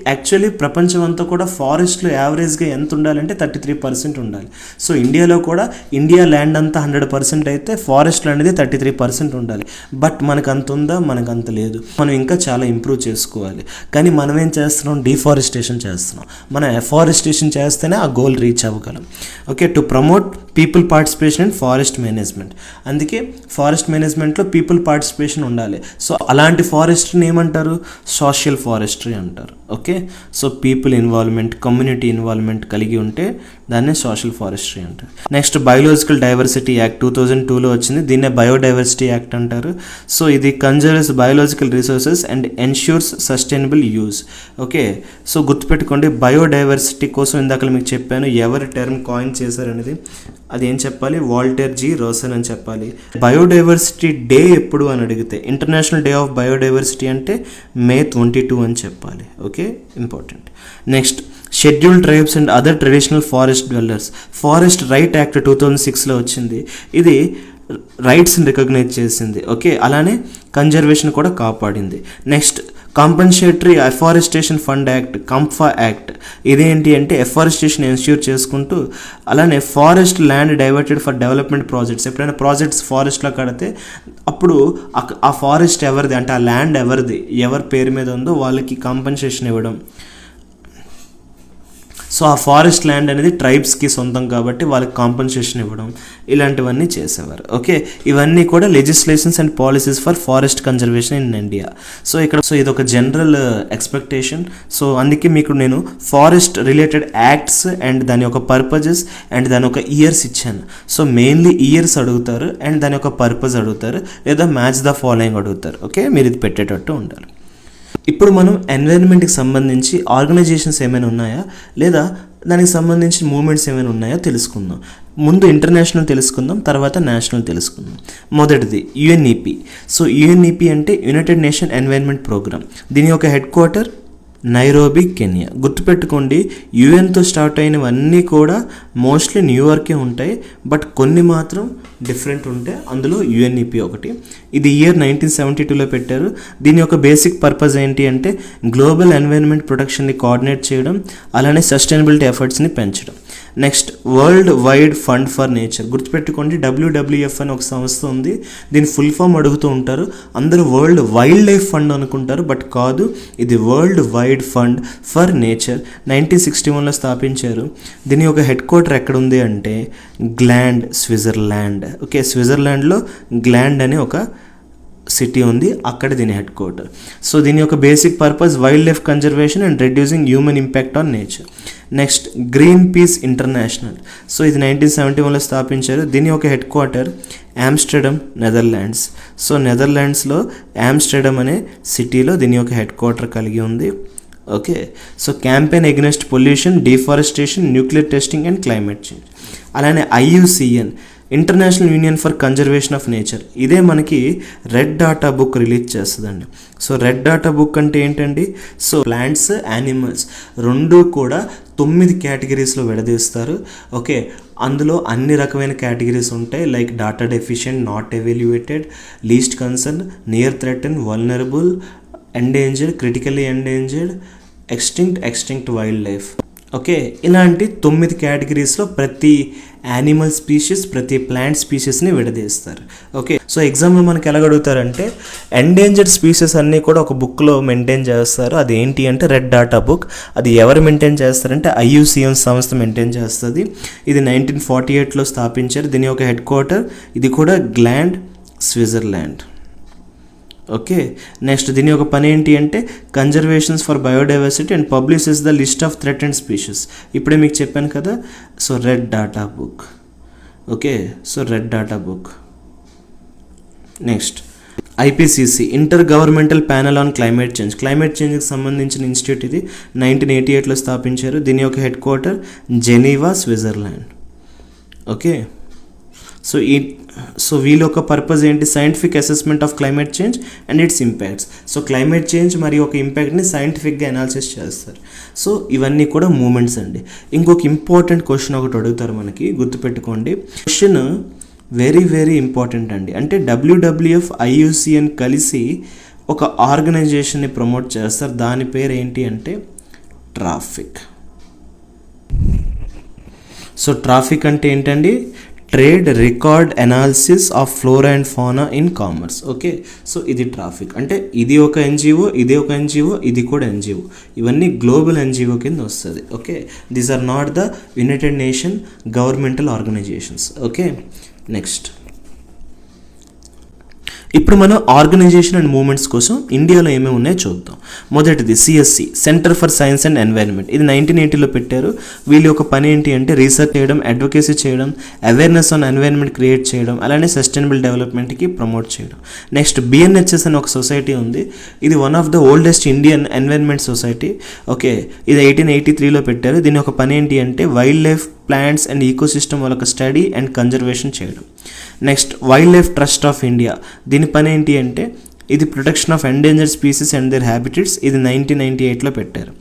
యాక్చువల్లీ ప్రపంచం అంతా కూడా ఫారెస్ట్లో యావరేజ్గా ఎంత ఉండాలంటే 33% ఉండాలి. సో ఇండియాలో కూడా ఇండియా ల్యాండ్ అంతా 100% అయితే ఫారెస్ట్ అనేది 33% ఉండాలి. బట్ మనకు అంత ఉందా? మనకు అంత లేదు. మనం ఇంకా చాలా ఇంప్రూవ్ చేసుకోవాలి. కానీ మనం ఏం చేస్తున్నాం? డిఫారెస్టేషన్ చేస్తున్నాం. మనం ఎఫారెస్టేషన్ చేస్తేనే ఆ గోల్ రీచ్ అవ్వగలం. Okay, to promote people participation in forest management. అందుకే ఫారెస్ట్ మేనేజ్మెంట్లో పీపుల్ పార్టిసిపేషన్ ఉండాలి. సో అలాంటి ఫారెస్ట్రీని ఏమంటారు? సోషల్ ఫారెస్ట్రీ అంటారు. Okay, so people involvement, community involvement కలిగి ఉంటే దాన్ని సోషల్ ఫారెస్ట్రీ అంటారు. నెక్స్ట్ బయోలాజికల్ డైవర్సిటీ యాక్ట్ 2002లో వచ్చింది. దీన్నే బయోడైవర్సిటీ యాక్ట్ అంటారు. సో ఇది conserves biological resources and ensures sustainable use. Okay, so గుర్తుపెట్టుకోండి, బయోడైవర్సిటీ కోసం ఇందాక మీకు చెప్పాను ఎవరి టర్మ్ కాయిన్ చేశారనేది. అది ఏం చెప్పాలి? వాల్టర్ జి రోసన్ అని చెప్పాలి. బయోడైవర్సిటీ డే ఎప్పుడు అని అడిగితే ఇంటర్నేషనల్ డే ఆఫ్ బయోడైవర్సిటీ అంటే May 22 అని చెప్పాలి. Okay, important. Next scheduled tribes and other traditional forest dwellers. Forest right act 2006లో వచ్చింది. ఇది రైట్స్ని రికగ్నైజ్ చేసింది. ఓకే, అలానే కన్జర్వేషన్ కూడా కాపాడింది. Next compensatory afforestation fund act, CAMPA act. ఇదేంటి అంటే ఎఫారెస్టేషన్ ఎన్ష్యూర్ చేసుకుంటూ అలానే forest land diverted for development projects. ఎప్పుడైనా ప్రాజెక్ట్స్ ఫారెస్ట్లో కడితే అప్పుడు ఆ ఫారెస్ట్ ఎవరిది అంటే ఆ ల్యాండ్ ఎవరిది, ఎవరి పేరు మీద ఉందో వాళ్ళకి కాంపన్సేషన్ ఇవ్వడం. సో ఆ ఫారెస్ట్ ల్యాండ్ అనేది ట్రైబ్స్కి సొంతం కాబట్టి వాళ్ళకి కాంపన్సేషన్ ఇవ్వడం, ఇలాంటివన్నీ చేసేవారు. ఓకే, ఇవన్నీ కూడా legislations and policies for forest conservation in India. So ఇది ఒక జనరల్ ఎక్స్పెక్టేషన్. సో అందుకే మీకు నేను ఫారెస్ట్ రిలేటెడ్ యాక్ట్స్ అండ్ దాని యొక్క పర్పజెస్ అండ్ దాని యొక్క ఇయర్స్ ఇచ్చాను. సో మెయిన్లీ ఇయర్స్ అడుగుతారు అండ్ దాని యొక్క పర్పస్ అడుగుతారు, లేదా మ్యాచ్ ద ఫాలోయింగ్ అడుగుతారు. ఓకే, మీరు ఇది పెట్టేటట్టు ఉండాలి. ఇప్పుడు మనం ఎన్వైరన్మెంట్కి సంబంధించి ఆర్గనైజేషన్స్ ఏమైనా ఉన్నాయా, లేదా దానికి సంబంధించి మూమెంట్స్ ఏమైనా ఉన్నాయో తెలుసుకుందాం. ముందు ఇంటర్నేషనల్ తెలుసుకుందాం, తర్వాత నేషనల్ తెలుసుకుందాం. మొదటిది UNEP. సో UNEP అంటే యునైటెడ్ నేషన్ ఎన్వైరన్మెంట్ ప్రోగ్రామ్. దీని యొక్క హెడ్ క్వార్టర్ నైరోబీ, కెన్యా. గుర్తుపెట్టుకోండి, యుఎన్తో స్టార్ట్ అయినవన్నీ కూడా మోస్ట్లీ న్యూయార్కే ఉంటాయి, బట్ కొన్ని మాత్రం డిఫరెంట్ ఉంటాయి. అందులో UNEP ఒకటి. ఇది ఇయర్ 1972లో పెట్టారు. దీని యొక్క బేసిక్ పర్పస్ ఏంటి అంటే గ్లోబల్ ఎన్వైరన్మెంట్ ప్రొటెక్షన్ని కోఆర్డినేట్ చేయడం, అలానే సస్టైనబిలిటీ ఎఫర్ట్స్ని పెంచడం. Next world wide fund for nature. గుర్తుపెట్టుకోండి, WWF అని ఒక సంస్థ ఉంది. దీని ఫుల్ ఫామ్ అడుగుతూ ఉంటారు. అందరూ వరల్డ్ వైల్డ్ లైఫ్ ఫండ్ అనుకుంటారు, బట్ కాదు, ఇది world wide fund for nature. 1961లో స్థాపించారు. దీని యొక్క హెడ్ క్వార్టర్ ఎక్కడ ఉంది అంటే గ్లాండ్, స్విట్జర్లాండ్. ఓకే, స్విట్జర్లాండ్లో గ్లాండ్ అనే ఒక సిటీ ఉంది, అక్కడ దీని హెడ్ క్వార్టర్. సో దీని యొక్క basic purpose wild life conservation and reducing human impact on nature. Next green peas international. So ఇది 1971లో స్థాపించారు. దీని యొక్క హెడ్ క్వార్టర్ ఆమ్స్టర్డమ్, నెదర్లాండ్స్. సో నెదర్లాండ్స్లో ఆమ్స్టర్డమ్ అనే సిటీలో దీని యొక్క హెడ్ క్వార్టర్ కలిగి ఉంది. Okay, so campaign against pollution, deforestation, nuclear testing and climate change. అలానే IUCN, international union for conservation of nature. ఇదే మనకి రెడ్ డాటా బుక్ రిలీజ్ చేస్తుందండి. సో రెడ్ డాటా బుక్ అంటే ఏంటండి? సో ప్లాంట్స్, యానిమల్స్ రెండు కూడా 9 కేటగిరీస్లో విడదీస్తారు. ఓకే, అందులో అన్ని రకమైన కేటగిరీస్ ఉంటాయి. Like data deficient, not evaluated, least concern, near threaten, vulnerable, endangered, critically endangered, extinct wild life. Okay, ఇలాంటి 9 కేటగిరీస్లో ప్రతి యానిమల్ స్పీషీస్, ప్రతి ప్లాంట్ స్పీషీస్ని విడదీస్తారు. ఓకే, సో ఎగ్జామ్లో మనకి ఎలా అడుగుతారంటే ఎండేంజర్డ్ స్పీషీస్ అన్నీ కూడా ఒక బుక్లో మెయింటైన్ చేస్తారు. అది ఏంటి అంటే రెడ్ డాటా బుక్. అది ఎవరు మెయింటైన్ చేస్తారంటే IUCN సంస్థ మెయింటైన్ చేస్తుంది. ఇది 1948లో స్థాపించారు. దీని యొక్క హెడ్ క్వార్టర్ ఇది కూడా గ్లాండ్, స్విట్జర్లాండ్. ఓకే, నెక్స్ట్ దీని యొక్క పని ఏంటి అంటే conservations for biodiversity and publishes the list of threatened species. ఇప్పుడే మీకు చెప్పాను కదా, so red data book. Okay, so red data book. Next IPCC, intergovernmental panel on climate change. Climate చేంజ్కి సంబంధించిన ఇన్స్టిట్యూట్ ఇది 1988లో స్థాపించారు. దీని యొక్క head quarter Geneva, Switzerland. Okay, so వీళ్ళ యొక్క పర్పస్ ఏంటి? Scientific assessment of climate change and its impacts. So climate change మరియు ఒక ఇంపాక్ట్ని సైంటిఫిక్గా అనాలిసిస్ చేస్తారు. సో ఇవన్నీ కూడా మూమెంట్స్ అండి. ఇంకొక ఇంపార్టెంట్ క్వశ్చన్ ఒకటి అడుగుతారు మనకి, గుర్తుపెట్టుకోండి. క్వశ్చన్ వెరీ వెరీ ఇంపార్టెంట్ అండి. అంటే WWF, IUCN కలిసి ఒక ఆర్గనైజేషన్ని ప్రమోట్ చేస్తారు. దాని పేరు ఏంటి అంటే ట్రాఫిక్. సో ట్రాఫిక్ అంటే ఏంటండి? Trade record analysis of flora and fauna in commerce. Okay, so ఇది ట్రాఫిక్. అంటే ఇది ఒక NGO, ఇది ఒక NGO, ఇది కూడా NGO. ఇవన్నీ గ్లోబల్ NGO కింద వస్తుంది. Okay, these are not the United Nation governmental organisations. Okay, next ఇప్పుడు మనం ఆర్గనైజేషన్ అండ్ మూవ్మెంట్స్ కోసం ఇండియాలో ఏమేమి ఉన్నాయో చూద్దాం. మొదటిది CSC, centre for science and environment. ఇది 1980లో పెట్టారు. వీళ్ళ యొక్క పని ఏంటి అంటే రీసెర్చ్ చేయడం, అడ్వకేసీ చేయడం, అవేర్నెస్ ఆన్ ఎన్వైరన్మెంట్ క్రియేట్ చేయడం, అలానే సస్టైనబుల్ డెవలప్మెంట్కి ప్రమోట్ చేయడం. నెక్స్ట్ BNHS అని ఒక సొసైటీ ఉంది. ఇది one of the oldest Indian environment society. Okay, ఇది 1883లో పెట్టారు. దీని ఒక పని ఏంటి అంటే wild life, plants and ecosystem వాళ్ళకి స్టడీ అండ్ కన్జర్వేషన్ చేయడం. Next wild life trust of India. దీని పని ఏంటి అంటే ఇది protection of endangered species and their habitats. ఇది 1998లో పెట్టారు.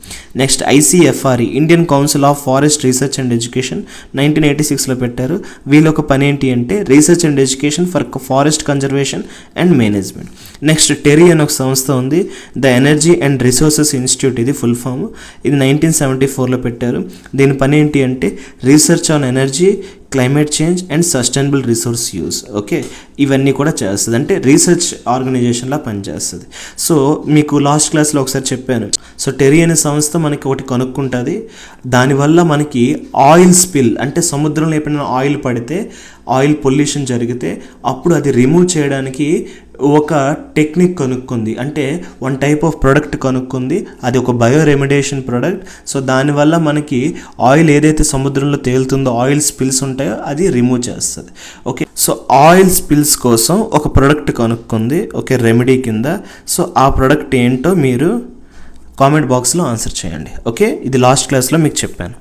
Next ICFRE, Indian council of forest research and education, 1986లో పెట్టారు. వీళ్ళొక పని ఏంటి అంటే research and education for forest conservation and management. Next TERI అని ఒక సంస్థ ఉంది, the energy and resources institute, ఇది ఫుల్ ఫామ్. ఇది 1974లో పెట్టారు. దీని పని ఏంటి అంటే research on energy, climate change and sustainable resource use. Okay, ఇవన్నీ కూడా చేస్తుంది. అంటే రీసెర్చ్ ఆర్గనైజేషన్లా పనిచేస్తుంది. సో మీకు లాస్ట్ క్లాస్లో ఒకసారి చెప్పాను. సో టెరీ అనే సంస్థ మనకి ఒకటి కనుక్కుంటుంది. దానివల్ల మనకి ఆయిల్ స్పిల్, అంటే సముద్రంలో ఎప్పుడైనా ఆయిల్ పడితే, ఆయిల్ పొల్యూషన్ జరిగితే అప్పుడు అది రిమూవ్ చేయడానికి ఒక టెక్నిక్ కనుక్కుంది. అంటే వన్ టైప్ ఆఫ్ ప్రోడక్ట్ కనుక్కుంది. అది ఒక బయో రెమిడేషన్ ప్రోడక్ట్. సో దానివల్ల మనకి ఆయిల్ ఏదైతే సముద్రంలో తేలుతుందో, ఆయిల్ స్పిల్స్ ఉంటాయో అది రిమూవ్ చేస్తుంది. ఓకే, సో ఆయిల్ స్పిల్స్ కోసం ఒక ప్రోడక్ట్ కనుక్కుంది, ఓకే, రెమెడీ కింద. సో ఆ ప్రోడక్ట్ ఏంటో మీరు కామెంట్ బాక్స్లో ఆన్సర్ చేయండి. ఓకే, ఇది లాస్ట్ క్లాస్లో మీకు చెప్పాను.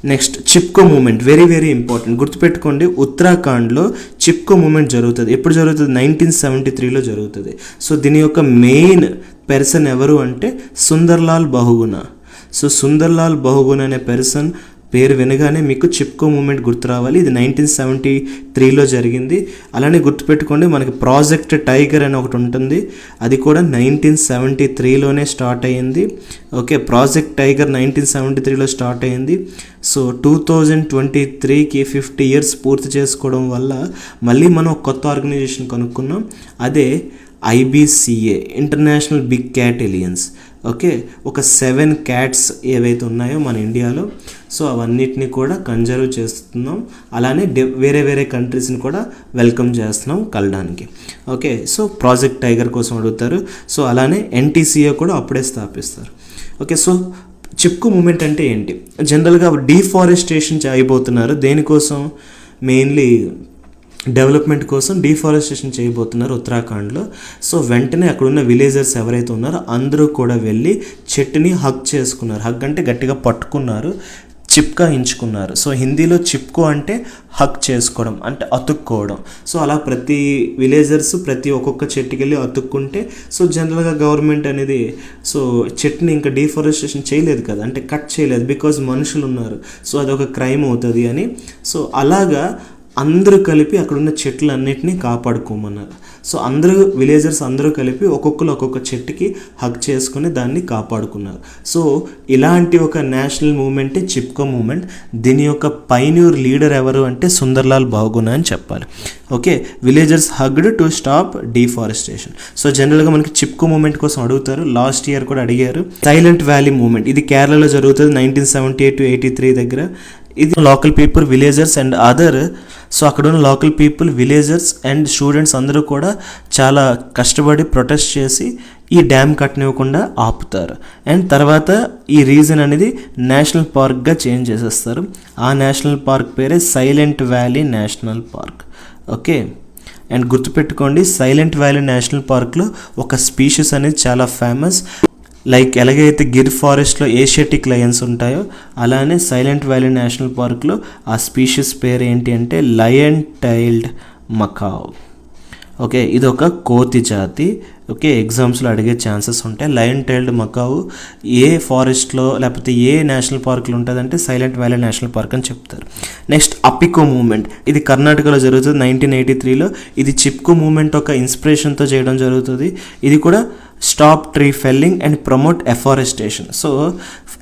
Next Chipko movement, very very important. గుర్తుపెట్టుకోండి, ఉత్తరాఖండ్లో చిప్కో మూమెంట్ జరుగుతుంది. ఎప్పుడు జరుగుతుంది? 1973లో జరుగుతుంది. సో దీని యొక్క మెయిన్ పర్సన్ ఎవరు అంటే సుందర్లాల్ బహుగుణ. సో సుందర్లాల్ బహుగుణ అనే పర్సన్ పేరు వినగానే మీకు చిప్కో మూమెంట్ గుర్తు రావాలి. ఇది 1973లో జరిగింది. అలానే గుర్తుపెట్టుకోండి, మనకి ప్రాజెక్ట్ టైగర్ అని ఒకటి ఉంటుంది. అది కూడా 1973లోనే స్టార్ట్ అయ్యింది. ఓకే, ప్రాజెక్ట్ టైగర్ 1973లో స్టార్ట్ అయ్యింది. సో 2023కి 50 years పూర్తి చేసుకోవడం వల్ల మళ్ళీ మనం కొత్త ఆర్గనైజేషన్ కనుక్కున్నాం. అదే IBCA, International Big Cat Alliance. Okay, ఒక 7 cats ఏవైతే ఉన్నాయో మన ఇండియాలో, సో అవన్నిటిని కూడా కన్జర్వ్ చేస్తున్నాం. అలానే వేరే వేరే కంట్రీస్ని కూడా వెల్కమ్ చేస్తున్నాం కలడానికి. ఓకే, సో ప్రాజెక్ట్ టైగర్ కోసం అడుగుతారు. సో అలానే NTCA కూడా అప్పుడే స్థాపిస్తారు. ఓకే, సో చిప్కో మూమెంట్ అంటే ఏంటి? జనరల్గా డీఫారెస్టేషన్ చేయబోతున్నారు. దేనికోసం? మెయిన్లీ డెవలప్మెంట్ కోసం డీఫారెస్టేషన్ చేయబోతున్నారు ఉత్తరాఖండ్లో. సో వెంటనే అక్కడున్న విలేజర్స్ ఎవరైతే ఉన్నారో అందరూ కూడా వెళ్ళి చెట్టుని హగ్ చేసుకున్నారు. హగ్ అంటే గట్టిగా పట్టుకున్నారు, చిప్కాయించుకున్నారు. సో హిందీలో చిప్కో అంటే హగ్ చేసుకోవడం, అంటే అతుక్కోవడం. సో అలా ప్రతి విలేజర్స్ ఒక్కొక్క చెట్టుకి వెళ్ళి అతుక్కుంటే, సో జనరల్గా గవర్నమెంట్ అనేది సో చెట్టుని ఇంకా డీఫారెస్టేషన్ చేయలేదు కదా, అంటే కట్ చేయలేదు, బికాజ్ మనుషులు ఉన్నారు. సో అదొక క్రైమ్ అవుతుంది అని. సో అలాగా అందరూ కలిపి అక్కడున్న చెట్లన్నిటినీ కాపాడుకోమన్నారు. సో అందరూ విలేజర్స్ అందరూ కలిపి ఒక్కొక్కరు ఒక్కొక్క చెట్టుకి హగ్ చేసుకుని దాన్ని కాపాడుకున్నారు. సో ఇలాంటి ఒక నేషనల్ మూమెంటే చిప్కో మూమెంట్. దీని యొక్క పైన్యూర్ లీడర్ ఎవరు అంటే సుందర్లాల్ బహుగుణ అని చెప్పాలి. Okay, villagers hugged to stop deforestation. So జనరల్గా మనకి చిప్కో మూమెంట్ కోసం అడుగుతారు, లాస్ట్ ఇయర్ కూడా అడిగారు. సైలెంట్ వ్యాలీ మూమెంట్, ఇది కేరళలో జరుగుతుంది 1978-83 దగ్గర. ఇది local people, villagers and other. So అక్కడ ఉన్న local people, villagers and students అందరూ కూడా చాలా కష్టపడి ప్రొటెస్ట్ చేసి ఈ డ్యామ్ కట్టనివ్వకుండా ఆపుతారు. అండ్ తర్వాత ఈ రీజన్ అనేది నేషనల్ పార్క్గా చేంజ్ చేసేస్తారు. ఆ నేషనల్ పార్క్ పేరే silent valley national park. Okay, and గుర్తుపెట్టుకోండి, సైలెంట్ వ్యాలీ నేషనల్ పార్క్లో ఒక స్పీషీస్ అనేది చాలా ఫేమస్. లైక్ ఎలాగైతే గిర్ ఫారెస్ట్లో ఏషియాటిక్ లయన్స్ ఉంటాయో అలానే సైలెంట్ వ్యాలీ నేషనల్ పార్క్లో ఆ స్పీషీస్ పేరు ఏంటి అంటే లయన్ టైల్డ్ మకావ్. ఓకే, ఇది ఒక కోతి జాతి. ఓకే, ఎగ్జామ్స్లో అడిగే ఛాన్సెస్ ఉంటాయి. లయన్ టైల్డ్ మకావ్ ఏ ఫారెస్ట్లో లేకపోతే ఏ నేషనల్ పార్క్లో ఉంటుందంటే సైలెంట్ వ్యాలీ నేషనల్ పార్క్ అని చెప్తారు. నెక్స్ట్ అపికో మూమెంట్, ఇది కర్ణాటకలో జరుగుతుంది 1983లో. ఇది చిప్కో మూమెంట్ ఒక ఇన్స్పిరేషన్తో చేయడం జరుగుతుంది. ఇది కూడా stop tree felling and promote afforestation. So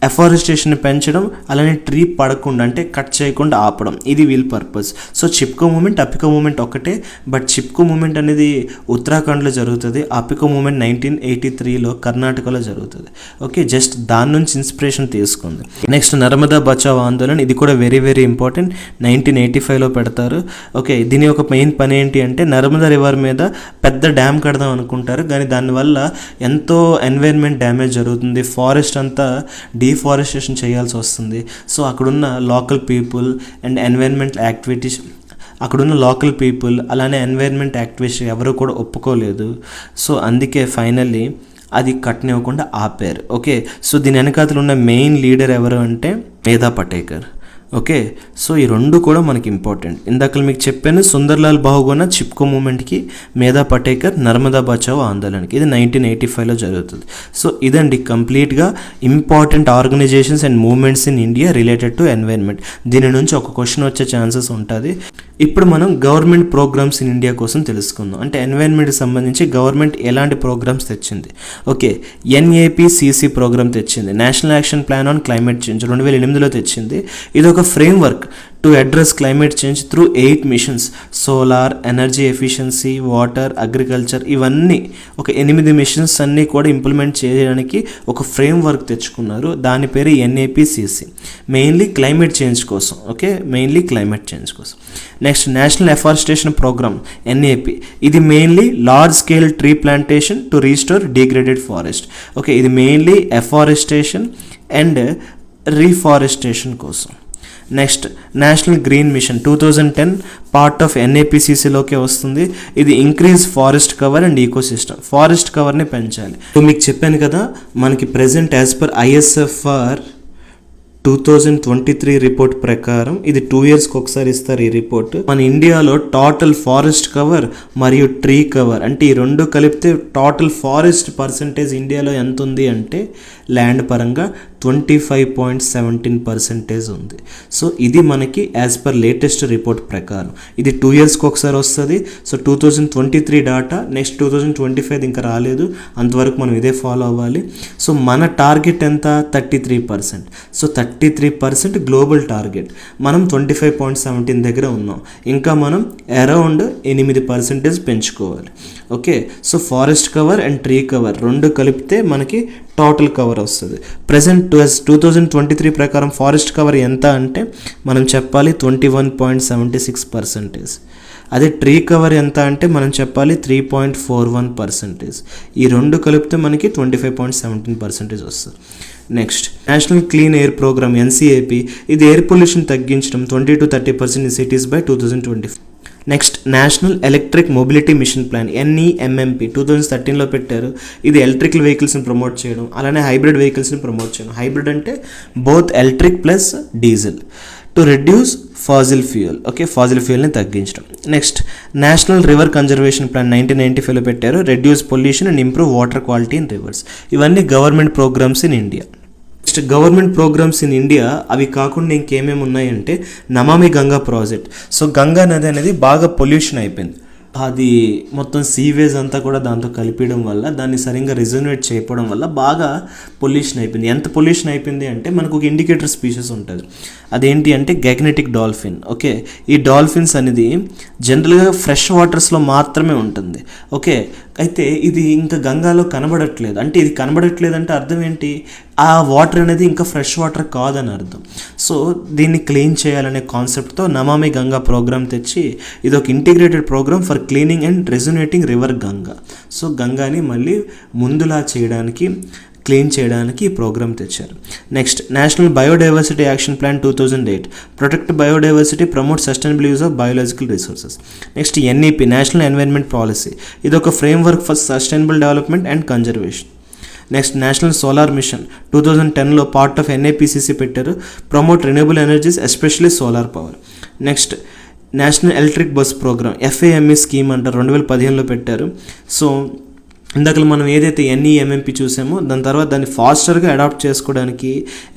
ఎఫారెస్టేషన్ని పెంచడం, అలానే ట్రీ పడకుండా అంటే కట్ చేయకుండా ఆపడం, ఇది వీల్ purpose. So Chipko movement, Appiko movement ఒకటే. బట్ చిప్కో మూమెంట్ అనేది ఉత్తరాఖండ్లో జరుగుతుంది, అపికో మూమెంట్ 1983లో కర్ణాటకలో జరుగుతుంది. ఓకే, జస్ట్ దాని నుంచి ఇన్స్పిరేషన్ తీసుకుంది. నెక్స్ట్ నర్మదా బచావ్ ఆందోళన్, ఇది కూడా వెరీ వెరీ ఇంపార్టెంట్, 1985లో పెడతారు. ఓకే, దీని ఒక మెయిన్ పని ఏంటి అంటే నర్మదా రివర్ మీద పెద్ద డ్యామ్ కడదాం అనుకుంటారు, కానీ దానివల్ల ఎంతో ఎన్వైర్న్మెంట్ డ్యామేజ్ జరుగుతుంది, ఫారెస్ట్ అంతా డిఫారెస్టేషన్ చేయాల్సి వస్తుంది. సో అక్కడున్న local people and environment activities, అక్కడున్న లోకల్ పీపుల్ అలానే ఎన్వైర్న్మెంట్ యాక్టివిస్ట్ ఎవరు కూడా ఒప్పుకోలేదు. సో అందుకే ఫైనల్లీ అది కట్టనివ్వకుండా ఆపారు. ఓకే, సో దీని వెనకాతలు ఉన్న మెయిన్ లీడర్ ఎవరు అంటే మేధా పటేకర్. ఓకే, సో ఈ రెండు కూడా మనకి ఇంపార్టెంట్. ఇందాక మీకు చెప్పాను, సుందర్లాల్ బహుగుణ చిప్కో మూమెంట్కి, మేధా పటేకర్ నర్మదా బచావ్ ఆందోళనకి. ఇది 1985లో జరుగుతుంది. సో ఇదండి కంప్లీట్గా important organisations and movements in India related to environment. దీని నుంచి ఒక క్వశ్చన్ వచ్చే ఛాన్సెస్ ఉంటుంది. ఇప్పుడు మనం గవర్నమెంట్ ప్రోగ్రామ్స్ ఇన్ ఇండియా కోసం తెలుసుకుందాం. అంటే ఎన్వైర్న్మెంట్కి సంబంధించి గవర్నమెంట్ ఎలాంటి ప్రోగ్రామ్స్ తెచ్చింది. ఓకే, NAPCC ప్రోగ్రామ్ తెచ్చింది, national action plan on climate change 2008లో తెచ్చింది. ఇది ఒక framework to address climate change through 8 missions, solar, energy efficiency, water, agriculture, ఇవన్నీ ఒక 8 మిషన్స్ అన్నీ కూడా ఇంప్లిమెంట్ చేయడానికి ఒక ఫ్రేమ్వర్క్ తెచ్చుకున్నారు. దాని పేరు NAPCC, మెయిన్లీ క్లైమేట్ చేంజ్ కోసం. ఓకే, మెయిన్లీ క్లైమేట్ చేంజ్ కోసం. Next national afforestation programme NAP, ఇది mainly large scale tree plantation to restore degraded forest. Okay, ఇది మెయిన్లీ ఎఫారెస్టేషన్ అండ్ రీఫారెస్టేషన్ కోసం. Next national green mission 2010 part of NAPCCలోకే వస్తుంది. ఇది increase forest cover and ecosystem, forest కవర్ని పెంచాలి. So మీకు చెప్పాను కదా, మనకి present as per ISFR 2023 report ప్రకారం ఇది 2 yearsకి ఒకసారి ఇస్తారు ఈ రిపోర్ట్. మన ఇండియాలో టోటల్ ఫారెస్ట్ కవర్ మరియు ట్రీ కవర్ అంటే ఈ రెండు కలిపితే టోటల్ ఫారెస్ట్ పర్సంటేజ్ ఇండియాలో ఎంత ఉంది అంటే ల్యాండ్ పరంగా 25.17% ఉంది. సో ఇది మనకి యాజ్ పర్ లేటెస్ట్ రిపోర్ట్ ప్రకారం ఇది 2 yearsకి ఒకసారి వస్తుంది. సో 2023 డాటా, నెక్స్ట్ 2025 ఇంకా రాలేదు, అంతవరకు మనం ఇదే ఫాలో అవ్వాలి. సో మన టార్గెట్ ఎంత 33%. సో 33% గ్లోబల్ టార్గెట్, మనం 25.17 దగ్గర ఉన్నాం, ఇంకా మనం అరౌండ్ 8% పెంచుకోవాలి. Okay, so forest cover and tree cover రెండు కలిపితే మనకి టోటల్ కవర్ వస్తుంది. ప్రజెంట్ 2023 ప్రకారం ఫారెస్ట్ కవర్ ఎంత అంటే మనం చెప్పాలి 21.76%. అదే ట్రీ కవర్ ఎంత అంటే మనం చెప్పాలి 3.41%. ఈ రెండు కలిపితే మనకి 25.17% వస్తుంది. Next National Clean Air Programme NCAP, ఇది ఎయిర్ పొల్యూషన్ తగ్గించడం 20-30% in cities by 2025. Next national Electric Mobility Mission Plan NEMMP 2013లో పెట్టారు. ఇది ఎలక్ట్రికల్ వెహికల్స్ని ప్రమోట్ చేయడం, అలానే హైబ్రిడ్ వెహికల్స్ని ప్రమోట్ చేయడం. హైబ్రిడ్ అంటే both electric plus diesel to reduce fossil fuel. Okay, fossil ఫ్యూయల్ని తగ్గించడం. Next national river conservation plan 1995లో పెట్టారు, reduce pollution and improve water quality in rivers. ఇవన్నీ government programmes in India. Next next government programmes in India, అవి కాకుండా ఇంకేమేమి ఉన్నాయంటే నమామి Ganga project. So Ganga నది అనేది బాగా పొల్యూషన్ అయిపోయింది, అది మొత్తం సీవేజ్ అంతా కూడా దాంతో కలిపేయడం వల్ల, దాన్ని సరిగ్గా రిజర్వేట్ చేయడం వల్ల బాగా పొల్యూషన్ అయిపోయింది. ఎంత పొల్యూషన్ అయిపోయింది అంటే మనకు ఒక ఇండికేటర్ స్పీషీస్ ఉంటుంది, అదేంటి అంటే గెగ్నెటిక్ డాల్ఫిన్. ఓకే, ఈ డాల్ఫిన్స్ అనేది జనరల్గా ఫ్రెష్ వాటర్స్లో మాత్రమే ఉంటుంది. ఓకే, అయితే ఇది ఇంకా గంగాలో కనబడట్లేదు. అంటే ఇది కనబడట్లేదు అంటే అర్థం ఏంటి, ఆ వాటర్ అనేది ఇంకా ఫ్రెష్ వాటర్ కాదని అర్థం. సో దీన్ని క్లీన్ చేయాలనే కాన్సెప్ట్తో నమామి గంగా ప్రోగ్రామ్ తెచ్చి ఇది ఒక integrated programme for cleaning and rejuvenating river Ganga. So గంగాని మళ్ళీ ముందులా చేయడానికి, క్లీన్ చేయడానికి ఈ ప్రోగ్రామ్ తెచ్చారు. Next national biodiversity action plan 2008, protect biodiversity, promote sustainable use of biological resources. Next NEP, national environment policy, ఇది ఒక framework for sustainable development and conservation. Next national solar mission 2010లో పార్ట్ ఆఫ్ NAPCC పెట్టారు, promote renewable energies especially solar power. Next national electric bus programme, FAME scheme అంటారు, 2015లో పెట్టారు. So ఇందాక మనం ఏదైతే NEMMP చూసామో దాని తర్వాత దాన్ని ఫాస్టర్గా అడాప్ట్ చేసుకోవడానికి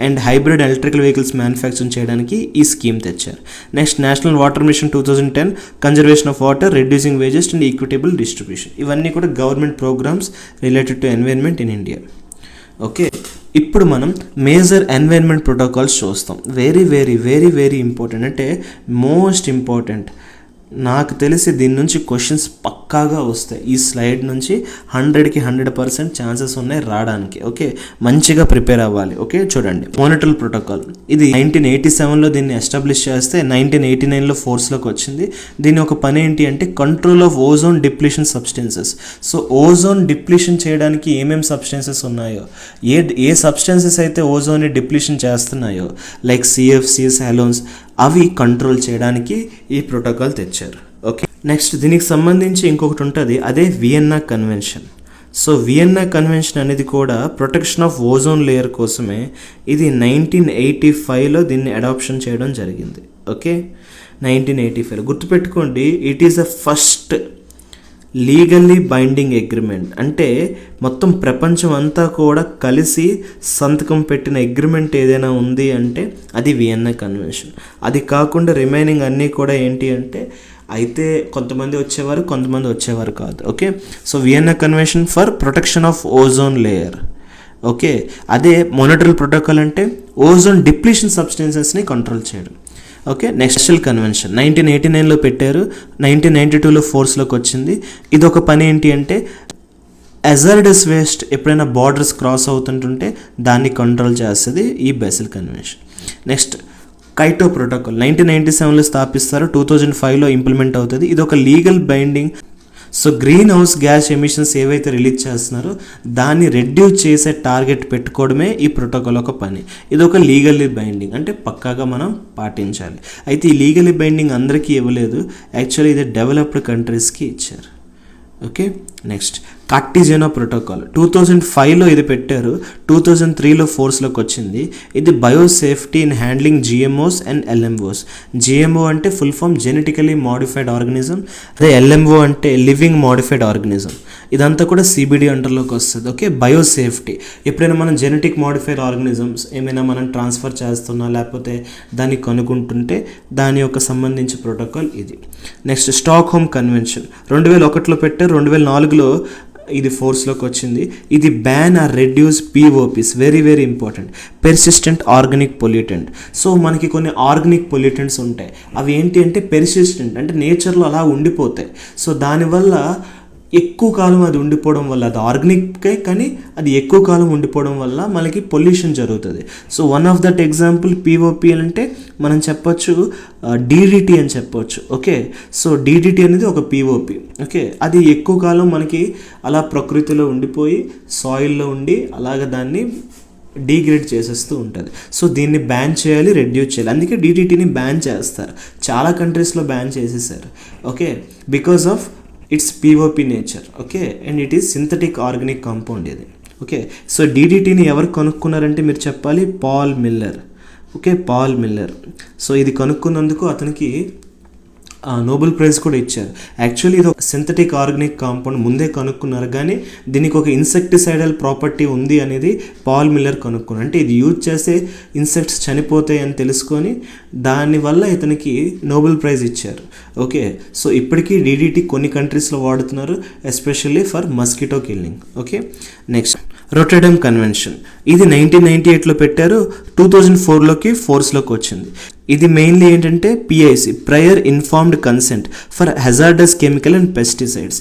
and hybrid electrical vehicles manufacturing చేయడానికి ఈ స్కీమ్ తెచ్చారు. Next National Water Mission 2010, conservation of water, reducing wages and equitable distribution. ఇవన్నీ కూడా government programmes related to environment in India. Okay, ఇప్పుడు మనం మేజర్ ఎన్వైర్న్మెంట్ ప్రోటోకాల్స్ చూస్తాం. Very very very very important, అంటే most important. నాకు తెలిసి దీని నుంచి క్వశ్చన్స్ పక్కాగా వస్తాయి. ఈ స్లైడ్ నుంచి 100కి 100% ఛాన్సెస్ ఉన్నాయి రావడానికి. ఓకే, మంచిగా ప్రిపేర్ అవ్వాలి. ఓకే, చూడండి, మోనిటరల్ ప్రోటోకాల్ ఇది 1987లో దీన్ని ఎస్టాబ్లిష్ చేస్తే 1989లో ఫోర్స్లోకి వచ్చింది. దీని ఒక పని ఏంటి అంటే control of ozone depletion substances. So ozone depletion చేయడానికి ఏమేమి సబ్స్టెన్సెస్ ఉన్నాయో, ఏ సబ్స్టెన్సెస్ అయితే ఓజోన్ని డిప్లీషన్ చేస్తున్నాయో లైక్ CFCs, హెలోన్స్, అవి కంట్రోల్ చేయడానికి ఈ ప్రోటోకాల్ తెచ్చారు. ఓకే, నెక్స్ట్ దీనికి సంబంధించి ఇంకొకటి ఉంటుంది, అదే Vienna convention. So Vienna convention అనేది కూడా ప్రొటెక్షన్ ఆఫ్ ఓజోన్ లేయర్ కోసమే. ఇది 1985లో దీన్ని అడాప్షన్ చేయడం జరిగింది. ఓకే, 1985 గుర్తుపెట్టుకోండి, it is the first legally binding agreement. అంటే మొత్తం ప్రపంచం అంతా కూడా కలిసి సంతకం పెట్టిన అగ్రిమెంట్ ఏదైనా ఉంది అంటే అది వియన్నా కన్వెన్షన్. అది కాకుండా రిమైనింగ్ అన్నీ కూడా ఏంటి అంటే అయితే కొంతమంది వచ్చేవారు కాదు. Okay, so Vienna convention for protection of ozone layer. Okay, అదే మోనిటరల్ ప్రోటోకాల్ అంటే ఓజోన్ డిప్లీషన్ సబ్స్టెన్సెస్ని కంట్రోల్ చేయడం. ఓకే, నెక్స్ట్ కన్వెన్షన్ 1989లో పెట్టారు, 1992లో ఫోర్స్లోకి వచ్చింది. ఇది ఒక పని ఏంటి అంటే హజార్డస్ వేస్ట్ ఎప్పుడైనా బార్డర్స్ క్రాస్ అవుతుంటుంటే దాన్ని కంట్రోల్ చేస్తుంది ఈ basil convention. Next Kyoto protocol 1997లో స్థాపిస్తారు, 2005లో ఇంప్లిమెంట్ అవుతుంది. ఇది ఒక legal binding. So green house gas emissions ఏవైతే రిలీజ్ చేస్తున్నారో దాన్ని రెడ్యూస్ చేసే టార్గెట్ పెట్టుకోవడమే ఈ ప్రోటోకాల్ ఒక పని. ఇది ఒక లీగల్లీ బైండింగ్, అంటే పక్కాగా మనం పాటించాలి. అయితే ఈ లీగల్లీ బైండింగ్ అందరికీ ఇవ్వలేదు, యాక్చువల్లీ ఇది డెవలప్డ్ కంట్రీస్కి ఇచ్చారు. ఓకే, నెక్స్ట్ కార్టిజియా ప్రోటోకాల్ 2005లో ఇది పెట్టారు, 2003లో ఫోర్స్లోకి వచ్చింది. ఇది biosafety in handling GMOs and LMOs. GMO అంటే full form genetically modified organism, అదే LMO అంటే లివింగ్ మోడిఫైడ్ ఆర్గనిజం. ఇదంతా కూడా CBD అండర్లోకి వస్తుంది. ఓకే, బయోసేఫ్టీ, ఎప్పుడైనా మనం జెనెటిక్ మోడిఫైడ్ ఆర్గనిజమ్స్ ఏమైనా మనం ట్రాన్స్ఫర్ చేస్తున్నా లేకపోతే దాన్ని కనుక్కుంటుంటే దాని యొక్క సంబంధించి ప్రోటోకాల్ ఇది. నెక్స్ట్ స్టాక్హోమ్ కన్వెన్షన్ 2001లో పెట్టారు, 2004లో ఇది ఫోర్స్లోకి వచ్చింది. ఇది ban or reduce POPs, very very important, persistent organic pollutant. So మనకి కొన్ని ఆర్గానిక్ పొల్యూటెంట్స్ ఉంటాయి, అవి ఏంటి అంటే పెర్సిస్టెంట్, అంటే నేచర్లో అలా ఉండిపోతాయి. సో దానివల్ల ఎక్కువ కాలం అది ఉండిపోవడం వల్ల, అది ఆర్గానిక్కే కానీ అది ఎక్కువ కాలం ఉండిపోవడం వల్ల మనకి పొల్యూషన్ జరుగుతుంది. So one of that example POP అంటే మనం చెప్పొచ్చు DDT అని చెప్పొచ్చు. ఓకే, సో DDT అనేది ఒక POP. ఓకే, అది ఎక్కువ కాలం మనకి అలా ప్రకృతిలో ఉండిపోయి సాయిల్లో ఉండి అలాగ దాన్ని డీగ్రేడ్ చేసేస్తూ ఉంటుంది. సో దీన్ని బ్యాన్ చేయాలి, రెడ్యూస్ చేయాలి. అందుకే DDTని బ్యాన్ చేస్తారు, చాలా కంట్రీస్లో బ్యాన్ చేసేసారు. Okay, because of its POP nature. Okay, and it is synthetic organic compound ఇది. ఓకే, సో DDTని ఎవరు కనుక్కున్నారంటే మీరు చెప్పాలి Paul Miller. Okay, Paul Miller. So ఇది కనుక్కున్నందుకు అతనికి నోబెల్ ప్రైజ్ కూడా ఇచ్చారు. యాక్చువల్లీ ఇది ఒక సింథటిక్ ఆర్గానిక్ కాంపౌండ్ ముందే కనుక్కున్నారు, కానీ దీనికి ఒక ఇన్సెక్టిసైడల్ ప్రాపర్టీ ఉంది అనేది పాల్ మిల్లర్ కనుక్కున్నారు. అంటే ఇది యూజ్ చేస్తే ఇన్సెక్ట్స్ చనిపోతాయి అని తెలుసుకొని దానివల్ల ఇతనికి నోబెల్ ప్రైజ్ ఇచ్చారు. ఓకే, సో ఇప్పటికీ DDT కొన్ని కంట్రీస్లో వాడుతున్నారు, especially for mosquito killing. Okay, next Rotterdam convention. ఇది 1998లో పెట్టారు, 2004లోకి ఫోర్స్లోకి వచ్చింది. ఇది మెయిన్లీ ఏంటంటే PIC, prior informed consent for hazardous chemical and pesticides.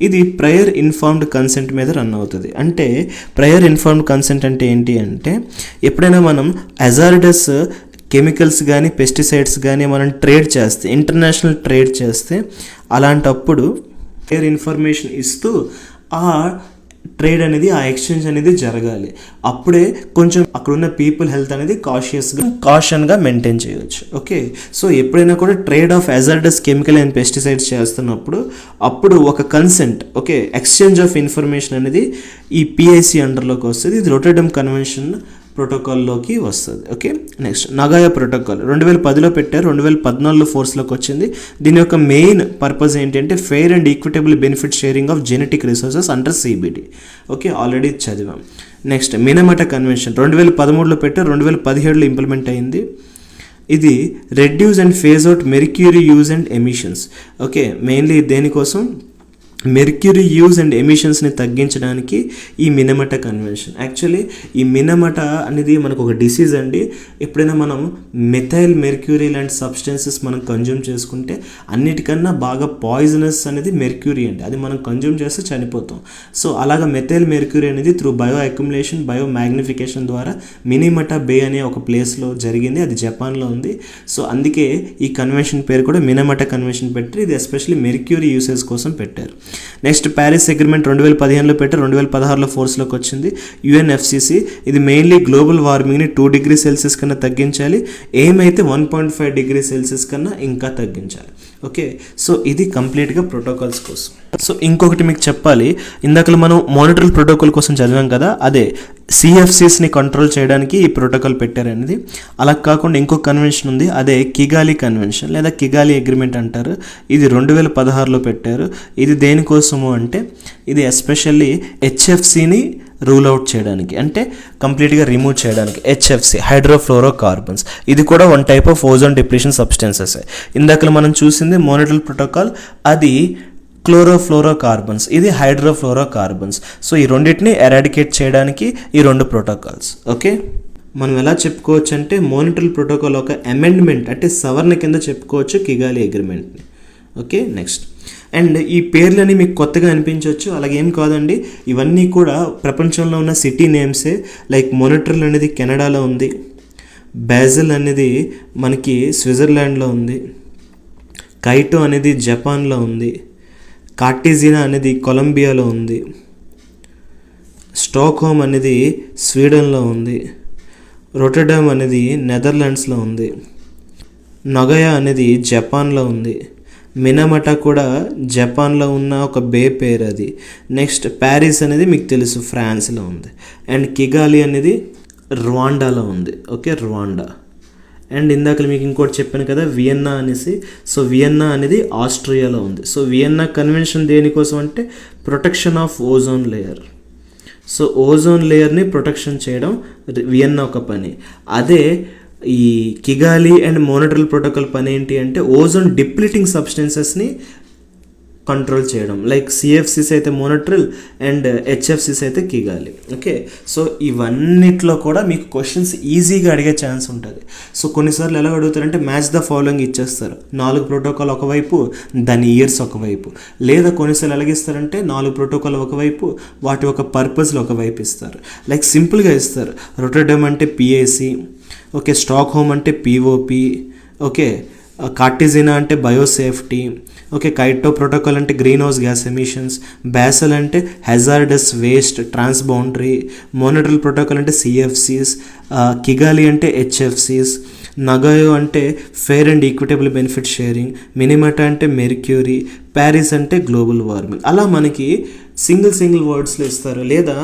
ఇది ప్రయర్ ఇన్ఫార్మ్డ్ కన్సెంట్ మీద రన్ అవుతుంది. అంటే ప్రయర్ ఇన్ఫార్మ్డ్ కన్సెంట్ అంటే ఏంటి అంటే, ఎప్పుడైనా మనం హెజార్డస్ కెమికల్స్ కానీ పెస్టిసైడ్స్ కానీ మనం ట్రేడ్ చేస్తే, ఇంటర్నేషనల్ ట్రేడ్ చేస్తే, అలాంటప్పుడు ప్రయర్ ఇన్ఫర్మేషన్ ఇస్తూ ఆ ట్రేడ్ అనేది, ఆ ఎక్స్చేంజ్ అనేది జరగాలి. అప్పుడే కొంచెం అక్కడున్న పీపుల్ హెల్త్ అనేది కాషన్గా మెయింటైన్ చేయవచ్చు. ఓకే, సో ఎప్పుడైనా కూడా trade of hazardous chemical and pesticides చేస్తున్నప్పుడు అప్పుడు ఒక consent, okay, exchange of information అనేది ఈ PIC అండర్లోకి వస్తుంది. ఇది రొటర్డమ్ కన్వెన్షన్ ప్రోటోకాల్లోకి వస్తుంది. ఓకే, నెక్స్ట్ నగాయా ప్రోటోకాల్ 2010లో పెట్టారు, 2014లో ఫోర్స్లోకి వచ్చింది. దీని యొక్క మెయిన్ పర్పస్ ఏంటంటే fair and equitable benefit sharing of genetic resources under CBD. Okay, already చదివాం. నెక్స్ట్ మినమట కన్వెన్షన్ 2013లో పెట్టారు, 2017లో ఇంప్లిమెంట్ అయింది. ఇది reduce and phase out mercury use and emissions. Okay, mainly దేనికోసం, మెర్క్యూరీ యూజ్ అండ్ ఎమిషన్స్ని తగ్గించడానికి ఈ మినమట కన్వెన్షన్. యాక్చువల్లీ ఈ మినమట అనేది మనకు ఒక డిసీజ్ అండి. ఎప్పుడైనా మనం మెథైల్ మెర్క్యూరీ లాంటి సబ్స్టెన్సెస్ మనం కన్జ్యూమ్ చేసుకుంటే అన్నిటికన్నా బాగా పాయిజనస్ అనేది మెర్క్యూరీ అండి. అది మనం కన్జ్యూమ్ చేస్తే చనిపోతాం. సో అలాగా మెథైల్ మెర్క్యూరీ అనేది through bio accumulation, bio magnification ద్వారా మినిమట బే అనే ఒక ప్లేస్లో జరిగింది. అది జపాన్లో ఉంది. సో అందుకే ఈ కన్వెన్షన్ పేరు కూడా మినమట కన్వెన్షన్ పెట్టారు. ఇది ఎస్పెషల్లీ మెర్క్యూరీ యూసేజ్ కోసం పెట్టారు. నెక్స్ట్ ప్యారిస్ అగ్రిమెంట్ 2015లో పెట్టారు, 2016లో ఫోర్స్లోకి వచ్చింది. UNFCCC ఇది మెయిన్లీ గ్లోబల్ వార్మింగ్ని 2 డిగ్రీ సెల్సియస్ కన్నా తగ్గించాలి, ఏమైతే 1.5 డిగ్రీ సెల్సియస్ కన్నా ఇంకా తగ్గించాలి. ఓకే, సో ఇది కంప్లీట్గా ప్రోటోకాల్స్ కోసం. సో ఇంకొకటి మీకు చెప్పాలి, ఇందాక మనం మానిటరల్ ప్రోటోకాల్ కోసం చదివాం కదా, అదే CFCస్ని కంట్రోల్ చేయడానికి ఈ ప్రోటోకాల్ పెట్టారనేది. అలా కాకుండా ఇంకో కన్వెన్షన్ ఉంది, అదే కిగాలి కన్వెన్షన్ లేదా కిగాలి అగ్రిమెంట్ అంటారు. ఇది 2016లో పెట్టారు. ఇది దేనికోసము అంటే, ఇది ఎస్పెషల్లీ HFCని రూల్ అవుట్ చేయడానికి, అంటే కంప్లీట్గా రిమూవ్ చేయడానికి. HFC హైడ్రోఫ్లోరో కార్బన్స్, ఇది కూడా one type of ozone depletion substances. ఇందాక మనం చూసింది మోనిటరల్ ప్రోటోకాల్, అది క్లోరోఫ్లోరో కార్బన్స్, ఇది హైడ్రోఫ్లోరో కార్బన్స్. సో ఈ రెండింటిని ఎరాడికేట్ చేయడానికి ఈ రెండు ప్రోటోకాల్స్. ఓకే, మనం ఎలా చెప్పుకోవచ్చు అంటే మోనిటరల్ ప్రోటోకాల్ ఒక అమెండ్మెంట్, అంటే సవరణ కింద చెప్పుకోవచ్చు కిగాలి అగ్రిమెంట్ని. ఓకే, నెక్స్ట్ అండ్ ఈ పేర్లని మీకు కొత్తగా అనిపించవచ్చు, అలాగేం కాదండి. ఇవన్నీ కూడా ప్రపంచంలో ఉన్న సిటీ నేమ్సే. లైక్ మోనిట్రల్ అనేది కెనడాలో ఉంది, బాజిల్ అనేది మనకి స్విట్జర్లాండ్లో ఉంది, కైటో అనేది జపాన్లో ఉంది, కార్టిజినా అనేది కొలంబియాలో ఉంది, స్టాక్హోమ్ అనేది స్వీడన్లో ఉంది, రొటర్డమ్ అనేది నెదర్లాండ్స్లో ఉంది, నగయా అనేది జపాన్లో ఉంది, మినమట కూడా జపాన్లో ఉన్న ఒక బే పేరు అది. నెక్స్ట్ ప్యారిస్ అనేది మీకు తెలుసు ఫ్రాన్స్లో ఉంది, అండ్ కిగాలి అనేది రువాండాలో ఉంది. Okay, Rwanda. అండ్ ఇందాక మీకు ఇంకోటి చెప్పాను కదా వియన్నా అనేసి, సో వియన్నా అనేది ఆస్ట్రియాలో ఉంది. సో వియన్నా కన్వెన్షన్ దేనికోసం అంటే protection of ozone layer. So ozone లేయర్ని ప్రొటెక్షన్ చేయడం వియన్నా ఒక పని. అదే ఈ కిగాలి అండ్ మోనిటరల్ ప్రోటోకాల్ పని ఏంటి అంటే ఓజోన్ డిప్లీటింగ్ సబ్స్టెన్సెస్ని కంట్రోల్ చేయడం. లైక్ CFCs అయితే మోనిటరల్ అండ్ HFCs అయితే కిగాలి. ఓకే, సో ఇవన్నిట్లో కూడా మీకు క్వశ్చన్స్ ఈజీగా అడిగే ఛాన్స్ ఉంటుంది. సో కొన్నిసార్లు ఎలా అడుగుతారంటే మ్యాచ్ ద ఫాలోయింగ్ ఇచ్చేస్తారు, 4 ప్రోటోకాల్ ఒకవైపు, దాని ఇయర్స్ ఒకవైపు. లేదా కొన్నిసార్లు ఎలాగిస్తారంటే 4 ప్రోటోకాల్ ఒకవైపు, వాటి ఒక పర్పస్లు ఒకవైపు ఇస్తారు. లైక్ సింపుల్గా ఇస్తారు, రొటర్డమ్ అంటే PAC, ఓకే, స్టాక్హోమ్ అంటే POP, ఓకే, కార్టిజినా అంటే బయోసేఫ్టీ, ఓకే, కైటో ప్రోటోకాల్ అంటే green gas emissions, Basel అంటే hazardous waste transboundary, Montreal protocol అంటే CFCs, కిగాలి అంటే HFCs, నగాయో అంటే fair and equitable benefit sharing, Minamata అంటే mercury, Paris అంటే global warming. అలా మనకి సింగిల్ వర్డ్స్లో ఇస్తారు, లేదా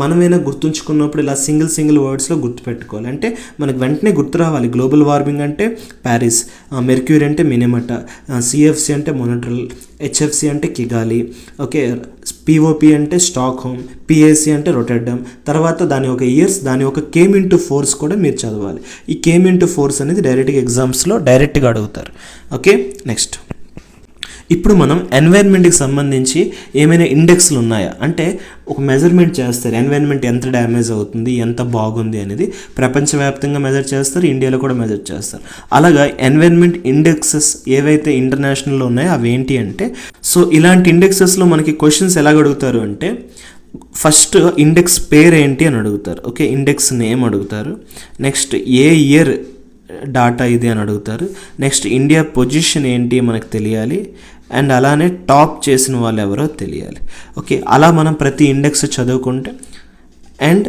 మనమైనా గుర్తుంచుకున్నప్పుడు ఇలా సింగిల్ వర్డ్స్లో గుర్తుపెట్టుకోవాలి. అంటే మనకు వెంటనే గుర్తు రావాలి. గ్లోబల్ వార్మింగ్ అంటే ప్యారిస్, మెర్క్యూరీ అంటే మినిమటా, సిఎఫ్సి అంటే మొనట్రల్, హెచ్ఎఫ్సి అంటే కిగాలి, ఓకే, పిఓపి అంటే స్టాక్ హోమ్, పిఏసి అంటే రొటర్డమ్. తర్వాత దాని ఒక ఇయర్స్, దాని ఒక కేమ్ ఇంటూ ఫోర్స్ కూడా మీరు చదవాలి. ఈ కేమ్ ఇంటూ ఫోర్స్ అనేది డైరెక్ట్గా ఎగ్జామ్స్లో డైరెక్ట్గా అడుగుతారు. ఓకే, నెక్స్ట్ ఇప్పుడు మనం ఎన్వైర్న్మెంట్కి సంబంధించి ఏమైనా ఇండెక్స్లు ఉన్నాయా అంటే ఒక మెజర్మెంట్ చేస్తారు. ఎన్వైర్న్మెంట్ ఎంత డ్యామేజ్ అవుతుంది, ఎంత బాగుంది అనేది ప్రపంచవ్యాప్తంగా మెజర్ చేస్తారు, ఇండియాలో కూడా మెజర్ చేస్తారు. అలాగా ఎన్వైర్న్మెంట్ ఇండెక్సెస్ ఏవైతే ఇంటర్నేషనల్లో ఉన్నాయో అవి ఏంటి అంటే, సో ఇలాంటి ఇండెక్సెస్లో మనకి క్వశ్చన్స్ ఎలాగ అడుగుతారు అంటే, ఫస్ట్ ఇండెక్స్ పేరు ఏంటి అని అడుగుతారు. ఓకే, ఇండెక్స్ నేమ్ అడుగుతారు. నెక్స్ట్ ఏ ఇయర్ డాటా ఇది అని అడుగుతారు. నెక్స్ట్ ఇండియా పొజిషన్ ఏంటి మనకు తెలియాలి. అండ్ అలానే టాప్ చేసిన వాళ్ళు ఎవరో తెలియాలి. ఓకే, అలా మనం ప్రతి ఇండెక్స్ చదువుకుంటే అండ్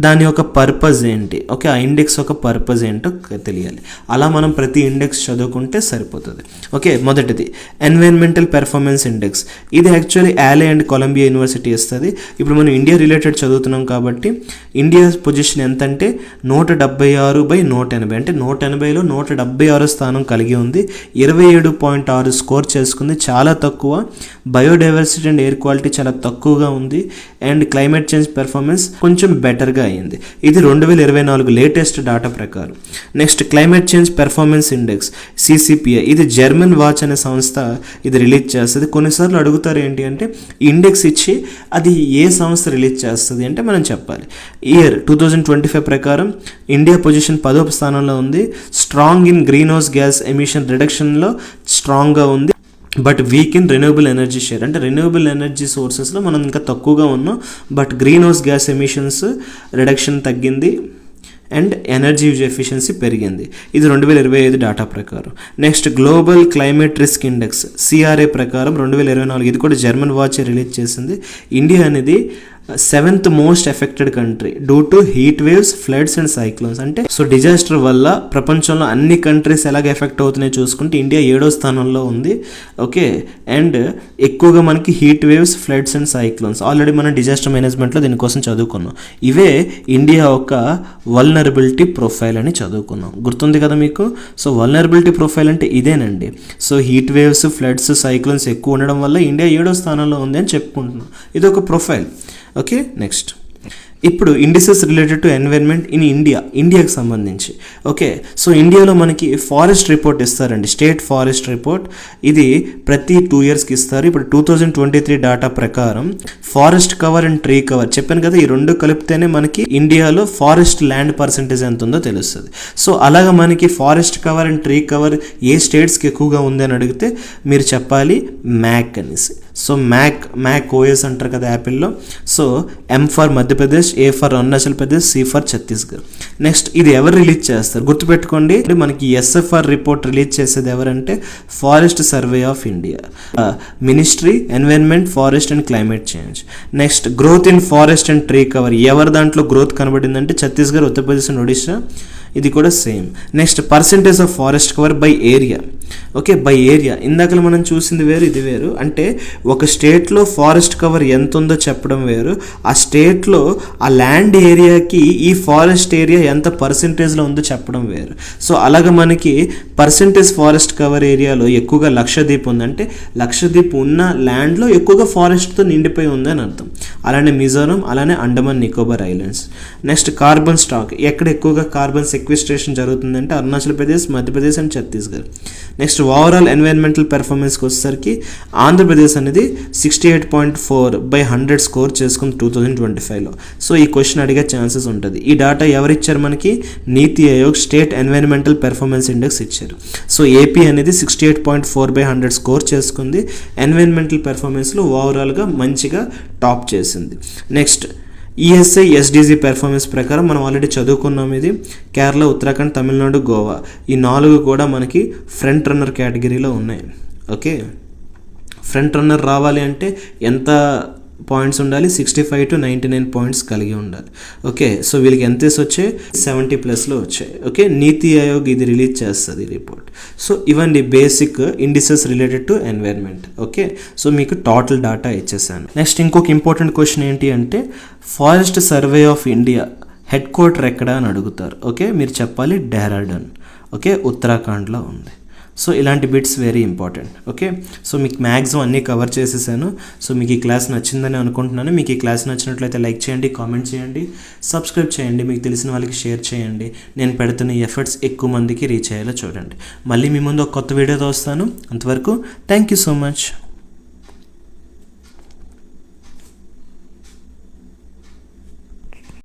దాని యొక్క పర్పస్ ఏంటి, ఓకే, ఆ ఇండెక్స్ యొక్క పర్పస్ ఏంటో తెలియాలి. అలా మనం ప్రతి ఇండెక్స్ చదువుకుంటే సరిపోతుంది. ఓకే, మొదటిది ఎన్వైర్న్మెంటల్ పెర్ఫార్మెన్స్ ఇండెక్స్. ఇది actually Yale and Columbia university ఇస్తుంది. ఇప్పుడు మనం ఇండియా రిలేటెడ్ చదువుతున్నాం కాబట్టి ఇండియా పొజిషన్ ఎంత అంటే 176/180, అంటే 180లో 176 స్థానం కలిగి ఉంది. 27.6 స్కోర్ చేసుకుంది, చాలా తక్కువ. బయోడైవర్సిటీ అండ్ ఎయిర్ క్వాలిటీ చాలా తక్కువగా ఉంది. అండ్ క్లైమేట్ చేంజ్ పెర్ఫార్మెన్స్ కొంచెం బెటర్గా అయింది. ఇది 2024 లేటెస్ట్ డాటా ప్రకారం. Next climate change performance index CCPI. ఇది జర్మన్ వాచ్ అనే సంస్థ ఇది రిలీజ్ చేస్తుంది. కొన్నిసార్లు అడుగుతారు ఏంటి అంటే ఇండెక్స్ ఇచ్చి అది ఏ సంస్థ రిలీజ్ చేస్తుంది అంటే మనం చెప్పాలి. ఇయర్ 2025 ప్రకారం ఇండియా పొజిషన్ 10వ స్థానంలో ఉంది. Strong in green gas emission రిడక్షన్లో స్ట్రాంగ్గా ఉంది. But weak in renewable energy share, అంటే రెన్యూవబుల్ ఎనర్జీ సోర్సెస్లో మనం ఇంకా తక్కువగా ఉన్నాం. But green gas emissions reduction తగ్గింది అండ్ ఎనర్జీ యూజ్ ఎఫిషియన్సీ పెరిగింది. ఇది 2025 డాటా ప్రకారం. Next global climate risk index CRI ప్రకారం 2024, ఇది కూడా జర్మన్ వాచ్ రిలీజ్ చేసింది. ఇండియా అనేది 7th most affected country due to heat waves, floods and cyclones. అంటే సో డిజాస్టర్ వల్ల ప్రపంచంలో అన్ని కంట్రీస్ ఎలాగ ఎఫెక్ట్ అవుతున్నాయో చూసుకుంటే ఇండియా 7వ స్థానంలో ఉంది. ఓకే, అండ్ ఎక్కువగా మనకి heat waves, floods and cyclones already మనం డిజాస్టర్ మేనేజ్మెంట్లో దీనికోసం చదువుకున్నాం. ఇవే ఇండియా యొక్క వల్నరబిలిటీ ప్రొఫైల్ అని చదువుకున్నాం. గుర్తుంది కదా మీకు? సో వల్నరబిలిటీ ప్రొఫైల్ అంటే ఇదేనండి. So heat waves, floods, cyclones ఎక్కువ ఉండడం వల్ల ఇండియా 7వ స్థానంలో ఉంది అని చెప్పుకుంటున్నాం. ఇది ఒక ప్రొఫైల్. ఓకే, నెక్స్ట్ ఇప్పుడు indices related to environment in ఇండియాకి సంబంధించి. ఓకే, సో ఇండియాలో మనకి ఫారెస్ట్ రిపోర్ట్ ఇస్తారండి, స్టేట్ ఫారెస్ట్ రిపోర్ట్. ఇది ప్రతి 2 yearsకి ఇస్తారు. ఇప్పుడు 2023 డాటా ప్రకారం forest cover and tree cover చెప్పాను కదా, ఈ రెండు కలిపితేనే మనకి ఇండియాలో ఫారెస్ట్ ల్యాండ్ పర్సెంటేజ్ ఎంత ఉందో తెలుస్తుంది. సో అలాగా మనకి forest cover and tree cover ఏ స్టేట్స్కి ఎక్కువగా ఉంది అని అడిగితే మీరు చెప్పాలి మ్యాక్ అనేసి. సో మ్యాక్ ఓఎస్ అంటారు కదా యాపిల్లో. So M for Madhya Pradesh, A for Arunachal Pradesh, C for Chhattisgarh. Next ఇది ఎవరు రిలీజ్ చేస్తారు గుర్తుపెట్టుకోండి. మనకి ఎస్ఎఫ్ఆర్ రిపోర్ట్ రిలీజ్ చేసేది ఎవరంటే forest survey of India, ministry environment, forest and climate change. Next growth in forest and tree cover, ఎవరి దాంట్లో గ్రోత్ కనబడిందంటే ఛత్తీస్గఢ్, ఉత్తరప్రదేశ్ అండ్ ఒడిశా. ఇది కూడా same. Next percentage of forest cover by area. Okay, by area ఇందాక మనం చూసింది వేరు, ఇది వేరు. అంటే ఒక స్టేట్లో ఫారెస్ట్ కవర్ ఎంత ఉందో చెప్పడం వేరు, ఆ స్టేట్లో ఆ ల్యాండ్ ఏరియాకి ఈ ఫారెస్ట్ ఏరియా ఎంత పర్సెంటేజ్లో ఉందో చెప్పడం వేరు. సో అలాగ మనకి పర్సెంటేజ్ ఫారెస్ట్ కవర్ ఏరియాలో ఎక్కువగా లక్షద్వీప్ ఉంది, అంటే లక్షద్వీప్ ఉన్న ల్యాండ్లో ఎక్కువగా ఫారెస్ట్తో నిండిపోయి ఉందని అర్థం. అలానే మిజోరం, అలానే Andaman Nicobar islands. Next carbon stock, ఎక్కడ ఎక్కువగా కార్బన్ సెక్విస్ట్రేషన్ జరుగుతుందంటే Arunachal Pradesh, Madhya Pradesh and Chhattisgarh. Next overall environmental పెర్ఫార్మెన్స్కి వచ్చేసరికి ఆంధ్రప్రదేశ్ అనేది 68.4/100 స్కోర్ చేసుకుంది 2025లో. సో ఈ క్వశ్చన్ అడిగే ఛాన్సెస్ ఉంటుంది. ఈ డాటా ఎవరిచ్చారు మనకి? NITI Aayog state environmental performance index ఇచ్చారు. సో ఏపీ అనేది 68.4/100 స్కోర్ చేసుకుంది. ఎన్వైర్న్మెంటల్ పెర్ఫార్మెన్స్లో ఓవరాల్గా మంచిగా టాప్ చేసింది. నెక్స్ట్ ఈఎస్ఐ ఎస్డిజి పెర్ఫార్మెన్స్ ప్రకారం మనం ఆల్రెడీ చదువుకున్నాం. ఇది కేరళ, ఉత్తరాఖండ్, తమిళనాడు, గోవా ఈ 4 కూడా మనకి ఫ్రంట్ రన్నర్ కేటగిరీలో ఉన్నాయి. ఓకే, ఫ్రంట్ రన్నర్ రావాలి అంటే ఎంత పాయింట్స్ ఉండాలి? 65 to 99 పాయింట్స్ కలిగి ఉండాలి. ఓకే, సో వీళ్ళకి ఎంత వచ్చాయి? 70+ వచ్చాయి. ఓకే, నీతి ఆయోగ్ ఇది రిలీజ్ చేస్తుంది రిపోర్ట్. సో ఇవన్నీ basic indices related to environment. Okay, so మీకు టోటల్ డాటా ఇచ్చేసాను. నెక్స్ట్ ఇంకొక ఇంపార్టెంట్ క్వశ్చన్ ఏంటి అంటే forest survey of India head quarter ఎక్కడ అని అడుగుతారు. ఓకే, మీరు చెప్పాలి డెహ్రాడూన్. ఓకే, ఉత్తరాఖండ్లో ఉంది. సో ఇలాంటి bits very important. Okay, so మీకు మ్యాక్సిమం అన్నీ కవర్ చేసేసాను. సో మీకు ఈ క్లాస్ నచ్చిందని అనుకుంటున్నాను. మీకు ఈ క్లాస్ నచ్చినట్లయితే లైక్ చేయండి, కామెంట్ చేయండి, సబ్స్క్రైబ్ చేయండి, మీకు తెలిసిన వాళ్ళకి షేర్ చేయండి. నేను పెడుతున్న ఎఫర్ట్స్ ఎక్కువ మందికి రీచ్ అయ్యేలా చూడండి. మళ్ళీ మీ ముందు ఒక కొత్త వీడియోతో వస్తాను. అంతవరకు థ్యాంక్ యూ సో మచ్.